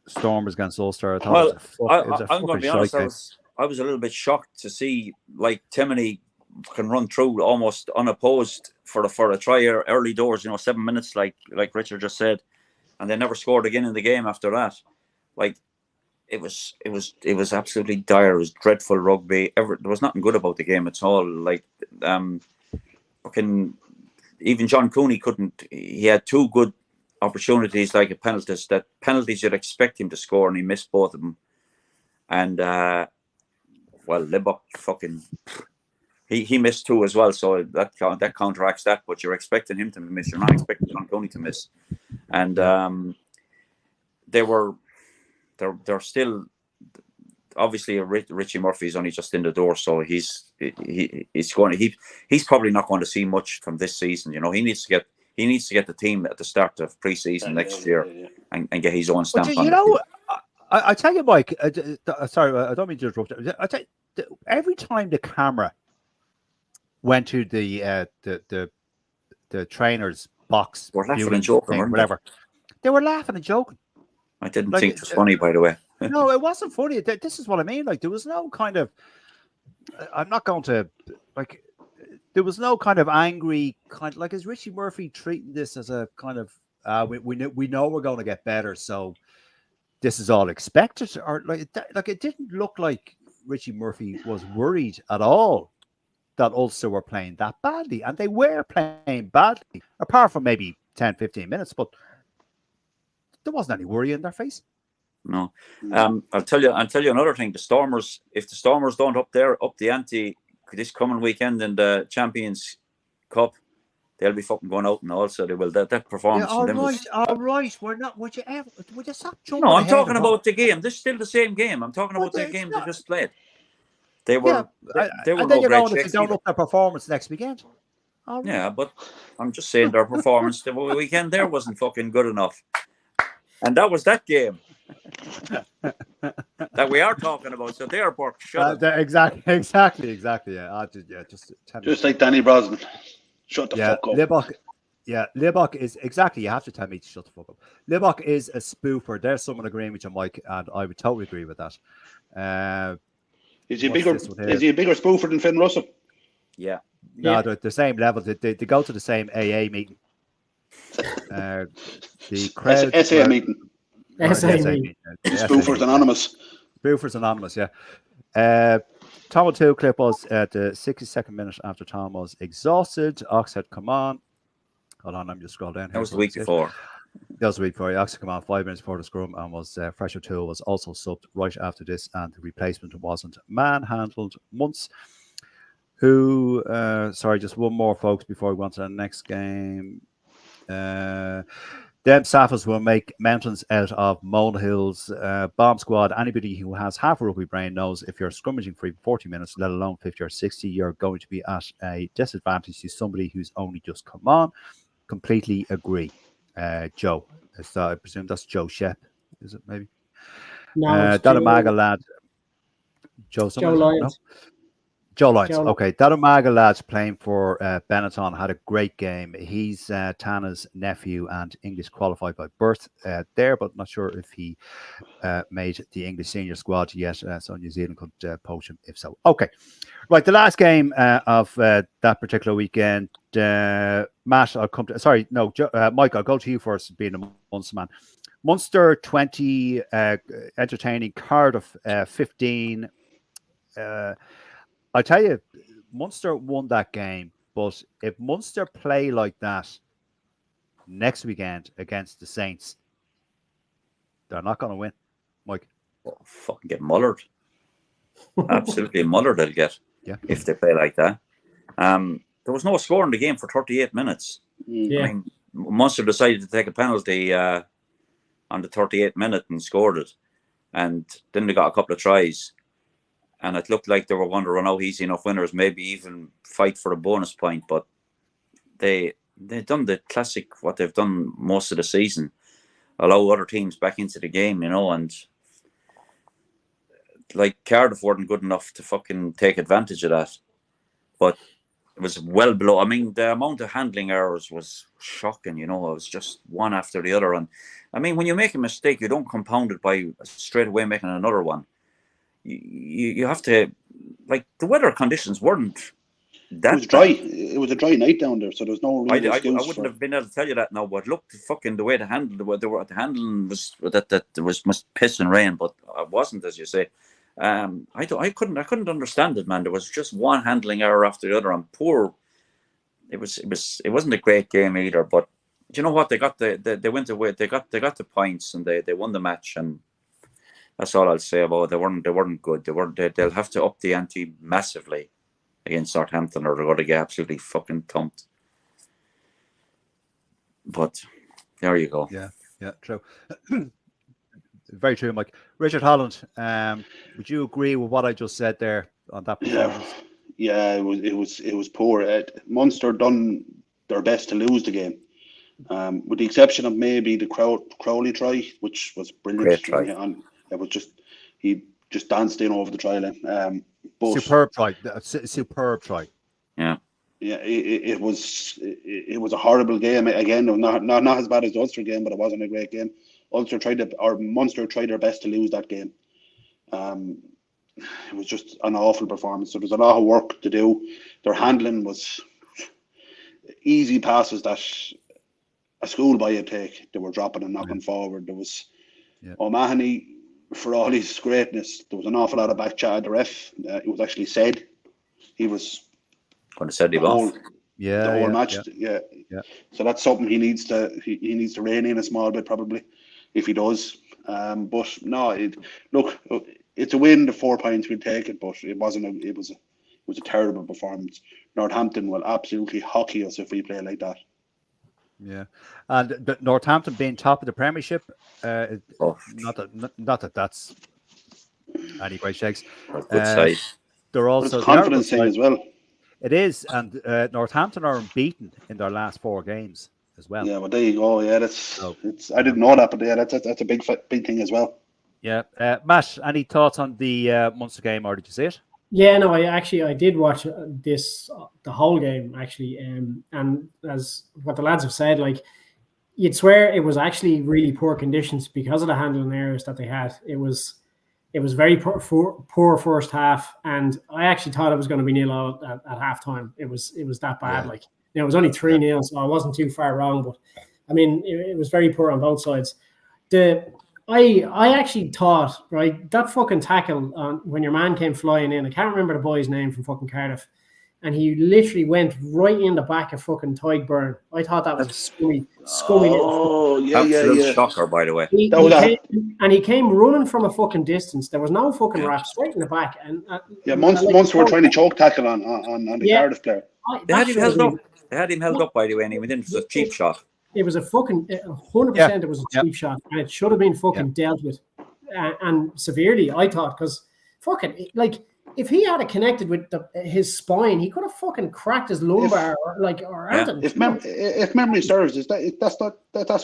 Stormers against Ulster, I thought Well, it was a I'm going to fucking be honest. shite game. I was a little bit shocked to see like Timoney can run through almost unopposed for a try early doors. 7 minutes, like Richard just said, and they never scored again in the game after that. Like it was absolutely dire. It was dreadful rugby. There was nothing good about the game at all. Like fucking even John Cooney couldn't. He had two good opportunities, like penalties you'd expect him to score, and he missed both of them. And Libok fucking he missed two as well, so that counteracts that. But you're expecting him to miss. You're not expecting John Cooney to miss. And they're still obviously Richie Murphy's only just in the door, so he's probably not going to see much from this season. He needs to get the team at the start of pre-season next year and get his own stamp on it. I tell you, Mike. Sorry, I don't mean to interrupt. I tell you, every time the camera went to the trainer's box, we're laughing and joking, whatever, they were laughing and joking. I didn't think it was funny, by the way. No, it wasn't funny. This is what I mean. Like, there was no kind of. I'm not going to like. There was no kind of angry kind. Like, is Richie Murphy treating this as a kind of? We know we're going to get better, so this is all expected, or like it didn't look like Richie Murphy was worried at all that Ulster were playing that badly, and they were playing badly, apart from maybe 10, 15 minutes, but there wasn't any worry in their face. No. I'll tell you another thing. If the Stormers don't up the ante this coming weekend in the Champions Cup, they'll be fucking going out, and also they will. That performance. All right. We're not. Would you stop jumping? No, I'm talking about the game. This is still the same game. I'm talking about the game they just played. They were. They were. And then you're going to down up their performance next weekend. Right. Yeah, but I'm just saying their performance the weekend there wasn't fucking good enough, and that was that game that we are talking about. So there, Burke, shut up. Exactly. Yeah, just like Danny Brosnan. Shut the fuck up. Libok is exactly. You have to tell me to shut the fuck up. Libok is a spoofer. There's someone agreeing with you, Mike, and I would totally agree with that. Is he a bigger spoofer than Finn Russell? Yeah. No, they're the same level. They go to the same AA meeting. The crowd SA meeting. SA meeting. Spoofers Anonymous. Spoofers Anonymous. Yeah. Tom O'Toole clip was at the 62nd minute after Tom was exhausted. Ox had come on. Hold on, I'm just scroll down here. That was the week before. That was the week before. Ox had come on 5 minutes before the scrum, and was Fresh O'Toole was also subbed right after this, and the replacement wasn't manhandled once. Who? Sorry, just one more, folks, before we go on to the next game. Them Saffers will make mountains out of molehills. Bomb squad. Anybody who has half a rugby brain knows if you're scrummaging for 40 minutes, let alone 50 or 60, you're going to be at a disadvantage to somebody who's only just come on. Completely agree. Joe. I presume that's Joe Shep. Is it maybe? No. That Amaga lad. Joe Lyons. No? Joe Lyons. Okay. That Amaga lad's playing for Benetton, had a great game. He's Tana's nephew and English qualified by birth there, but not sure if he made the English senior squad yet. So New Zealand could poach him if so. Okay. Right. The last game of that particular weekend, Matt, I'll come to. Sorry, no, Mike, I'll go to you first, being a Munster man. Munster 20, entertaining. Cardiff 15. I tell you, Munster won that game, but if Munster play like that next weekend against the Saints, they're not going to win, Mike. Oh, fucking get mullered. Absolutely mullered they'll get if they play like that. There was no score in the game for 38 minutes. Yeah. I mean, Munster decided to take a penalty on the 38th minute and scored it. And then they got a couple of tries. And it looked like they were going to run out easy enough winners, maybe even fight for a bonus point. But they've done the classic, what they've done most of the season, allow other teams back into the game, and like Cardiff weren't good enough to fucking take advantage of that. But was well below. I mean, the amount of handling errors was shocking. You know, it was just one after the other. And I mean, when you make a mistake, you don't compound it by straight away making another one. You have to, like, the weather conditions weren't that It was dry. bad. It was a dry night down there, so there's no real I excuse wouldn't for. have been able to tell you that now, but look, fucking the way the handling was that there was must piss and rain, but it wasn't, as you say. I couldn't understand it, man. There was just one handling error after the other, and poor. It wasn't a great game either, but you know what? They went away. They got the points, and they won the match, and that's all I'll say about it. They weren't good. They'll have to up the ante massively against Southampton, or they're going to get absolutely fucking thumped. But there you go. Yeah, true. Very true, Mike. Richard Holland, would you agree with what I just said there on that performance? Yeah, it was poor. Munster done their best to lose the game, with the exception of maybe the Crowley try, which was brilliant. Great try. And it was he just danced in over the try line. Superb try. Superb try. Yeah. Yeah, it was a horrible game. Again, not as bad as the Ulster game, but it wasn't a great game. Munster tried their best to lose that game. It was just an awful performance. So there's a lot of work to do. Their handling was easy passes that a schoolboy would take. They were dropping and knocking forward. There was O'Mahony, for all his greatness, there was an awful lot of back chat at the ref. It was actually said he was going to send him off. The whole match. Yeah. So that's something he needs to rein in a small bit, probably, if he does. But no, it's a win. The 4 points we'll take it, but it was a terrible performance. Northampton will absolutely hockey us if we play like that. Yeah, and Northampton being top of the Premiership, not that that's any great shakes. Good side. They're also it's a confidence thing as well. It is, and Northampton are unbeaten in their last 4 games as well. Yeah, well, there you go. Yeah, I didn't know that, but yeah, that's a big thing as well. Yeah, Matt, any thoughts on the Munster game, or did you see it? Yeah, no, I did watch the whole game actually, and as what the lads have said, like, you'd swear it was actually really poor conditions because of the handling errors that they had. It was very poor first half, and I actually thought it was going to be 0 at halftime. It was that bad. Yeah. Like, it was only 3-0, so I wasn't too far wrong. But I mean, it was very poor on both sides. I actually thought, right, that fucking tackle when your man came flying in, I can't remember the boy's name from fucking Cardiff, and he literally went right in the back of fucking Tadhg. I thought that was a scummy. Oh, yeah. Shocker, by the way. He came running from a fucking distance. There was no fucking wrap, straight in the back. And Munster were trying to choke tackle on the Cardiff player. They had him held up. They had him held up, by the way, and he went in for a cheap shot. It was a fucking 100%. It was a cheap shot, and it should have been fucking dealt with, and severely, I thought, because fucking, like, if he had connected with his spine, he could have fucking cracked his lumbar or anything. If memory serves, that's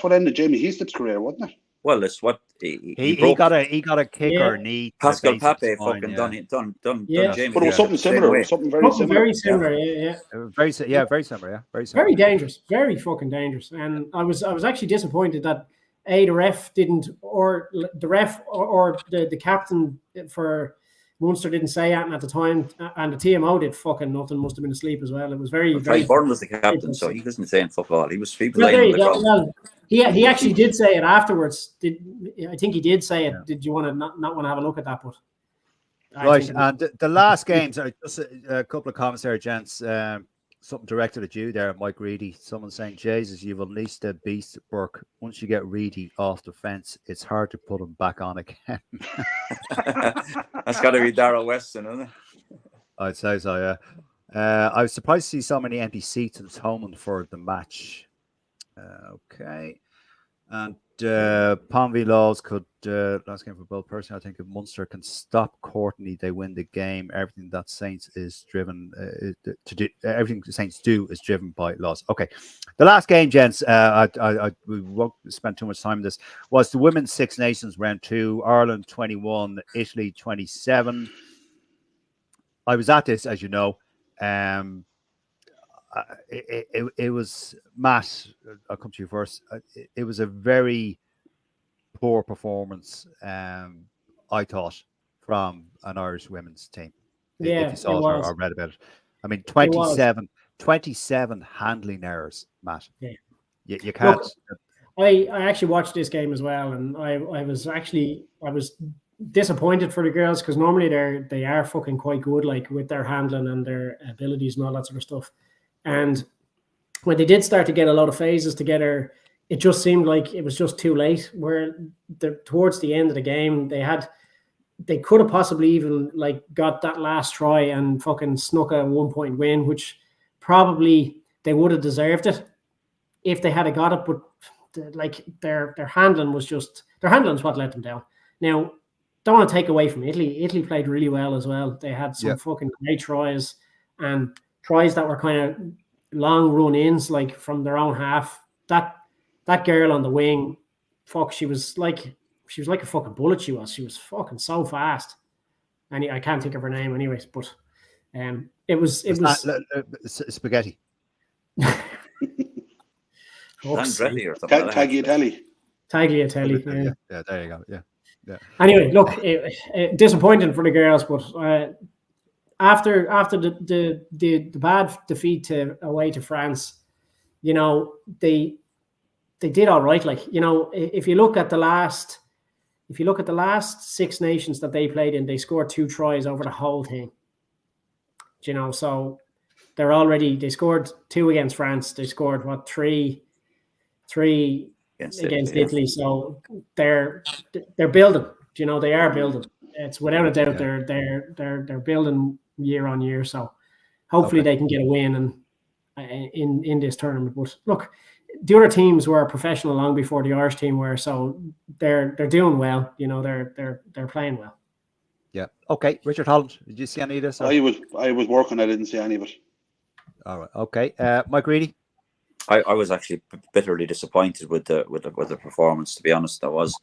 what ended Jamie Heaslip's career, wasn't it? Well, it's what he got a kick or knee. Pascal Pape fucking done Jamie. But it was something similar. Something very similar. Very similar. Very dangerous. Very fucking dangerous. And I was actually disappointed that the ref didn't, or the ref or the captain for Munster didn't say anything at the time, and the TMO did fucking nothing. Must have been asleep as well. It was very. Byrne was the captain, so he wasn't saying fuck all. He was people laying on the ground. Well, he actually did say it afterwards. I think he did say it. Did you want to not want to have a look at that? But right, and the last games, just a couple of comments there, gents. Something directed at you there, Mike Reedy. Someone saying, Jesus, you've unleashed the beast, Burke. Once you get Reedy off the fence, it's hard to put him back on again. That's got to be Darrell Weston, isn't it? I'd say so, yeah. I was surprised to see so many empty seats in Thomond for the match. Okay. And Ponvy Laws could, last game for both personally, I think if Munster can stop Courtney, they win the game. Everything that Saints is driven everything the Saints do is driven by Laws. Okay. The last game, gents, we won't spend too much time on this, was the Women's Six Nations round 2, Ireland 21, Italy 27. I was at this, as you know. it was Matt. I'll come to you first. It was a very poor performance. I thought from an Irish women's team. If Yeah, you it saw it was. or read about it, I mean, It was. 27 handling errors, Matt. Yeah. You can't. Look, I actually watched this game as well, and I was disappointed for the girls because normally they are fucking quite good, like with their handling and their abilities and all that sort of stuff. And when they did start to get a lot of phases together, it just seemed like it was just too late. Where towards the end of the game, they could have possibly even like got that last try and fucking snuck a 1-point win, which probably they would have deserved it if they had got it. But like their handling was what let them down. Now, don't want to take away from Italy. Italy played really well as well. They had some fucking great tries and tries that were kind of long run-ins, like from their own half. That girl on the wing, fuck, she was like a fucking bullet. She was fucking so fast. And I can't think of her name, anyways. But it was spaghetti. Andretti or something. Tagliatelle. Tagliatelle. Yeah, there you go. Yeah. Anyway, look, disappointing for the girls, but after the bad defeat away to France, you know, they did all right. Like, you know, if you look at the last 6 nations that they played in, they scored 2 tries over the whole thing. You know, so they scored 2 against France. They scored 3 against Italy. So they're building. You know, they are building. It's without a doubt they're building year on year. So hopefully they can get a win in this tournament. But look, the other teams were professional long before the Irish team were, so they're doing well. You know, they're playing well. Yeah. Okay, Richard Holland, did you see any of this? Or? I was working. I didn't see any of it. All right. Okay. Mike Reedy. I was actually bitterly disappointed with the performance. To be honest, I was,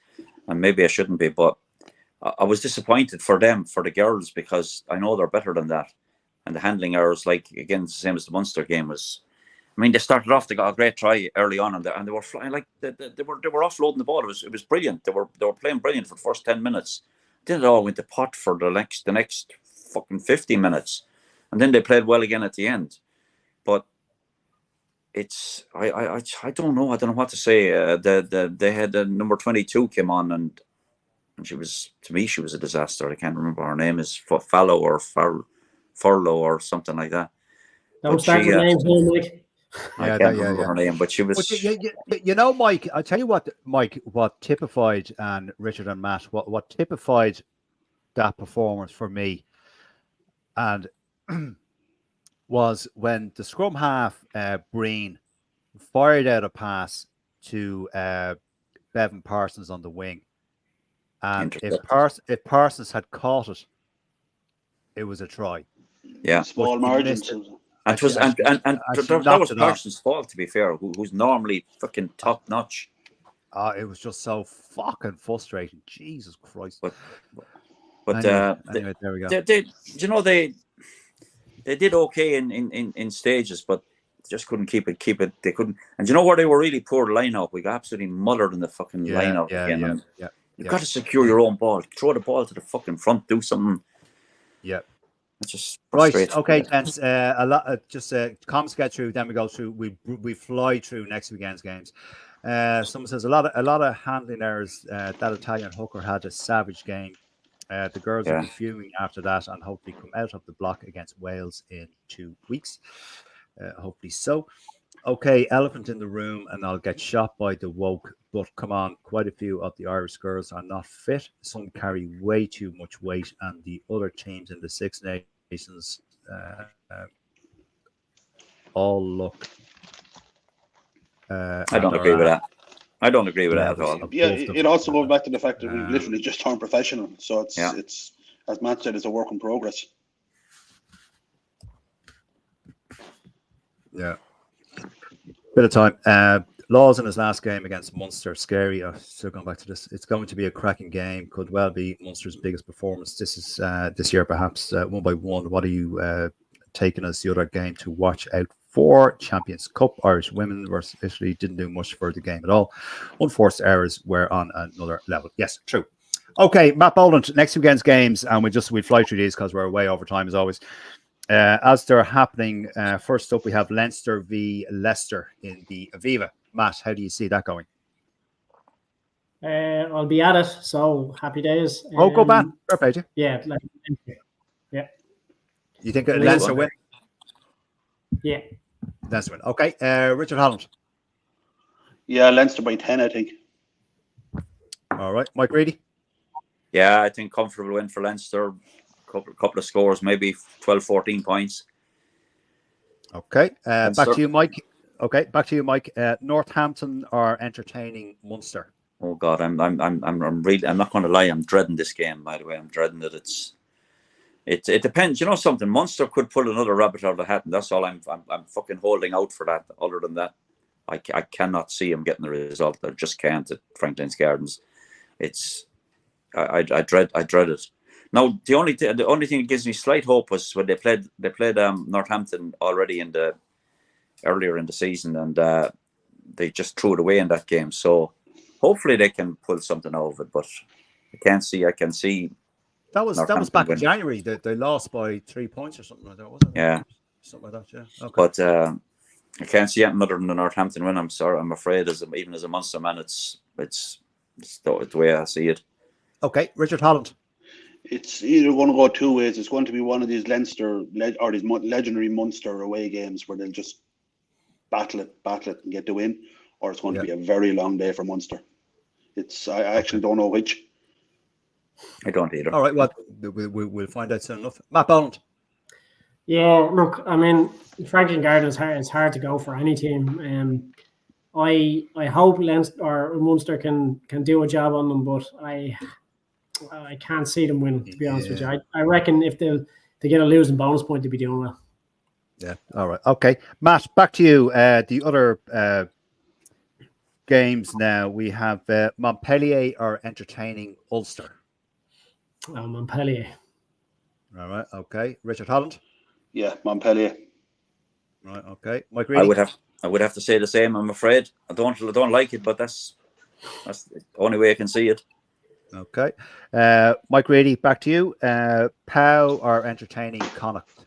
and maybe I shouldn't be, but I was disappointed for them, for the girls, because I know they're better than that. And the handling errors, like again, the same as the Munster game was. I mean, they started off. They got a great try early on, and they were flying like they were offloading the ball. It was brilliant. They were playing brilliant for the first 10 minutes. Then it all went to pot for the next fucking 50 minutes, and then they played well again at the end. But it's I don't know. I don't know what to say. They had number 22 came on, and she was, to me, she was a disaster. I can't remember her name is Fallow or Furlow or something like that. Don't start with names, Mike. I can't remember her name, but she was. But you know, Mike, I'll tell you what, Mike, what typified, and Richard and Matt, what typified that performance for me, and was when the scrum half, Breen, fired out a pass to Bevan Parsons on the wing. And if Parsons had caught it, it was a try. Yeah. Small margins. And that was Parsons' fault, to be fair, who's normally fucking top notch. It was just so fucking frustrating. Jesus Christ. But anyway, there we go. They did okay in stages, but just couldn't keep it. They couldn't. And you know where they were really poor lineup? We got absolutely mothered in the fucking lineup again. You've got to secure your own ball. Throw the ball to the fucking front. Do something. Yeah. It's just right. Okay, gents. A lot. Just comments get through. Then we go through. We fly through next weekend's games. Someone says a lot of handling errors. That Italian hooker had a savage game. The girls will be fuming after that and hopefully come out of the block against Wales in 2 weeks. Hopefully so. Okay, elephant in the room, and I'll get shot by the woke. But come on, quite a few of the Irish girls are not fit. Some carry way too much weight, and the other teams in the Six Nations all look. I don't agree with that. I don't agree with that at all. Yeah, it also goes back to the fact that we've literally just turned professional. So it's as Matt said, it's a work in progress. Yeah. Bit of time. Laws in his last game against Munster, scary. Still going back to this. It's going to be a cracking game. Could well be Munster's biggest performance. This is this year, perhaps 1 by 1. What are you taking as the other game to watch out 2024 Champions Cup. Irish women versus Italy didn't do much for the game at all. Unforced errors were on another level. Yes, true. Okay, Matt Boland, next weekend's games, and we fly through these because we're way over time as always. As they're happening, first up we have Leinster v Leicester in the Aviva. Matt, how do you see that going? I'll be at it, so happy days. Oh, go back. Fair play to you. Yeah, You think Leinster win? Yeah. Leinster win. Okay, Richard Holland. Yeah, Leinster by 10, I think. All right, Mike Reedy. Yeah, I think comfortable win for Leinster. Couple of scores, maybe 12, 14 points. Okay, back to you, Mike. Okay, back to you, Mike. Northampton are entertaining Munster. Oh God, I'm really. I'm not going to lie. I'm dreading this game. By the way, I'm dreading it. It depends. You know something? Munster could pull another rabbit out of the hat, and that's all. I'm fucking holding out for that. Other than that, I cannot see him getting the result. I just can't at Franklin's Gardens. I dread it. Now the only thing that gives me slight hope was when they played Northampton already earlier in the season, and they just threw it away in that game. So hopefully they can pull something out of it. But I can see that was back in January. They lost by 3 points or something like that, wasn't it? Yeah, something like that. Yeah. Okay. But I can't see anything other than the Northampton win. I'm sorry. I'm afraid even as a Munster man, it's the way I see it. Okay, Richard Holland. It's either going to go two ways. It's going to be one of these Leinster or these legendary Munster away games where they'll just battle it and get the win, or it's going to be a very long day for Munster. I actually don't know which. I don't either. All right, well, we'll find out soon enough. Matt Boland. Yeah, look, I mean, Franklin Gardens is hard to go for any team. I hope Leinster or Munster can do a job on them, but I can't see them winning, to be honest with you. I reckon if they get a losing bonus point, they'll be doing well. Yeah. All right. Okay, Matt. Back to you. The other games now. We have Montpellier are entertaining Ulster. Montpellier. All right. Okay. Richard Holland. Yeah, Montpellier. Right. Okay. Mike Reedy. I would have to say the same. I'm afraid. I don't like it, but that's the only way I can see it. Okay. Mike Reedy, back to you. Pow are entertaining Connacht.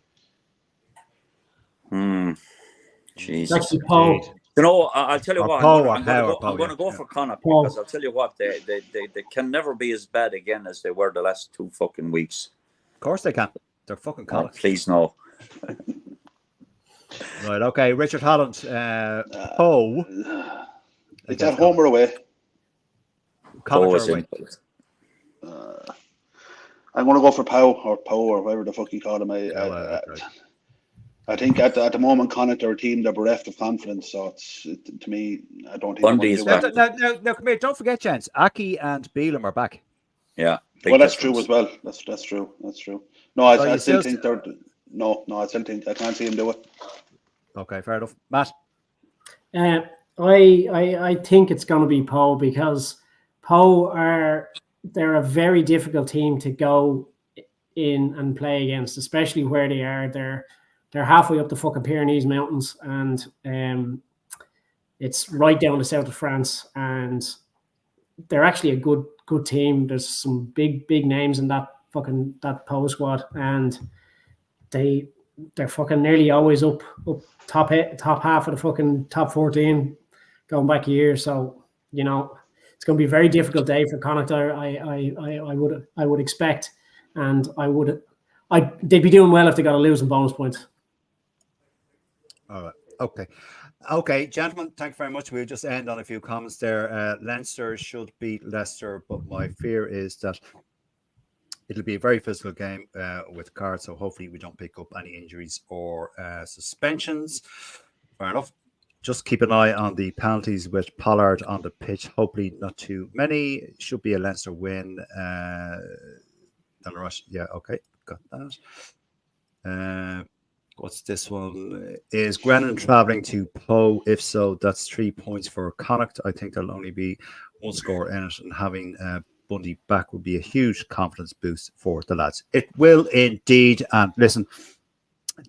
Jesus. Actually, Paul. You know, I'll tell you what. I'm going to go for Connacht because I'll tell you what, they can never be as bad again as they were the last 2 fucking weeks. Of course they can. They're fucking Connacht. Please no. Right. Okay. Richard Holland. Poe. It's at home or away. Connacht away. I'm going to go for Poe or whatever the fuck you call him. I think at the moment Connacht are a team that are bereft of confidence. So to me, I don't think. Bundy's back. No, come here. Don't forget, gents. Aki and Beelum are back. Yeah. Well, that's true as well. That's true. No, I still think they're. No, I still think I can't see him do it. Okay, fair enough. Matt. I think it's going to be Poe because they're a very difficult team to go in and play against, especially where they are. They're halfway up the fucking Pyrenees Mountains, and it's right down the south of France, and they're actually a good team. There's some big names in that Poe squad, and they're fucking nearly always up top half of the fucking top 14 going back a year. So it's going to be a very difficult day for Connacht. I would expect, and they'd be doing well if they got a losing bonus point. All right. Okay, gentlemen, thank you very much. We'll just end on a few comments there. Leinster should beat Leicester, but my fear is that it'll be a very physical game with cards, so hopefully we don't pick up any injuries or suspensions. Fair enough. Just keep an eye on the penalties with Pollard on the pitch. Hopefully not too many. Should be a Leinster win. Yeah, okay. Got that. What's this one? Is Grennan travelling to Poe? If so, that's 3 points for Connacht. I think there'll only be one score in it, and having Bundy back would be a huge confidence boost for the lads. It will indeed. And listen,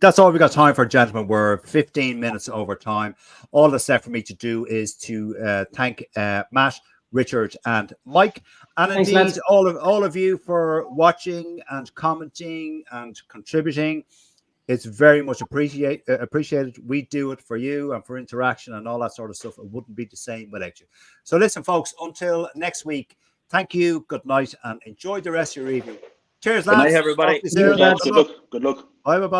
That's all we got time for, gentlemen. We're 15 minutes over time. All that's left for me to do is to thank Matt, Richard, and Mike, and Thanks, indeed lads. all of you for watching and commenting and contributing. It's very much appreciated. We do it for you and for interaction and all that sort of stuff. It wouldn't be the same without you. So listen, folks, until next week, thank you, good night, and enjoy the rest of your evening. Cheers, Good night, lads. everybody. Talk to you Cheers, soon. lads. lads. Good luck. Good luck. Bye, bye.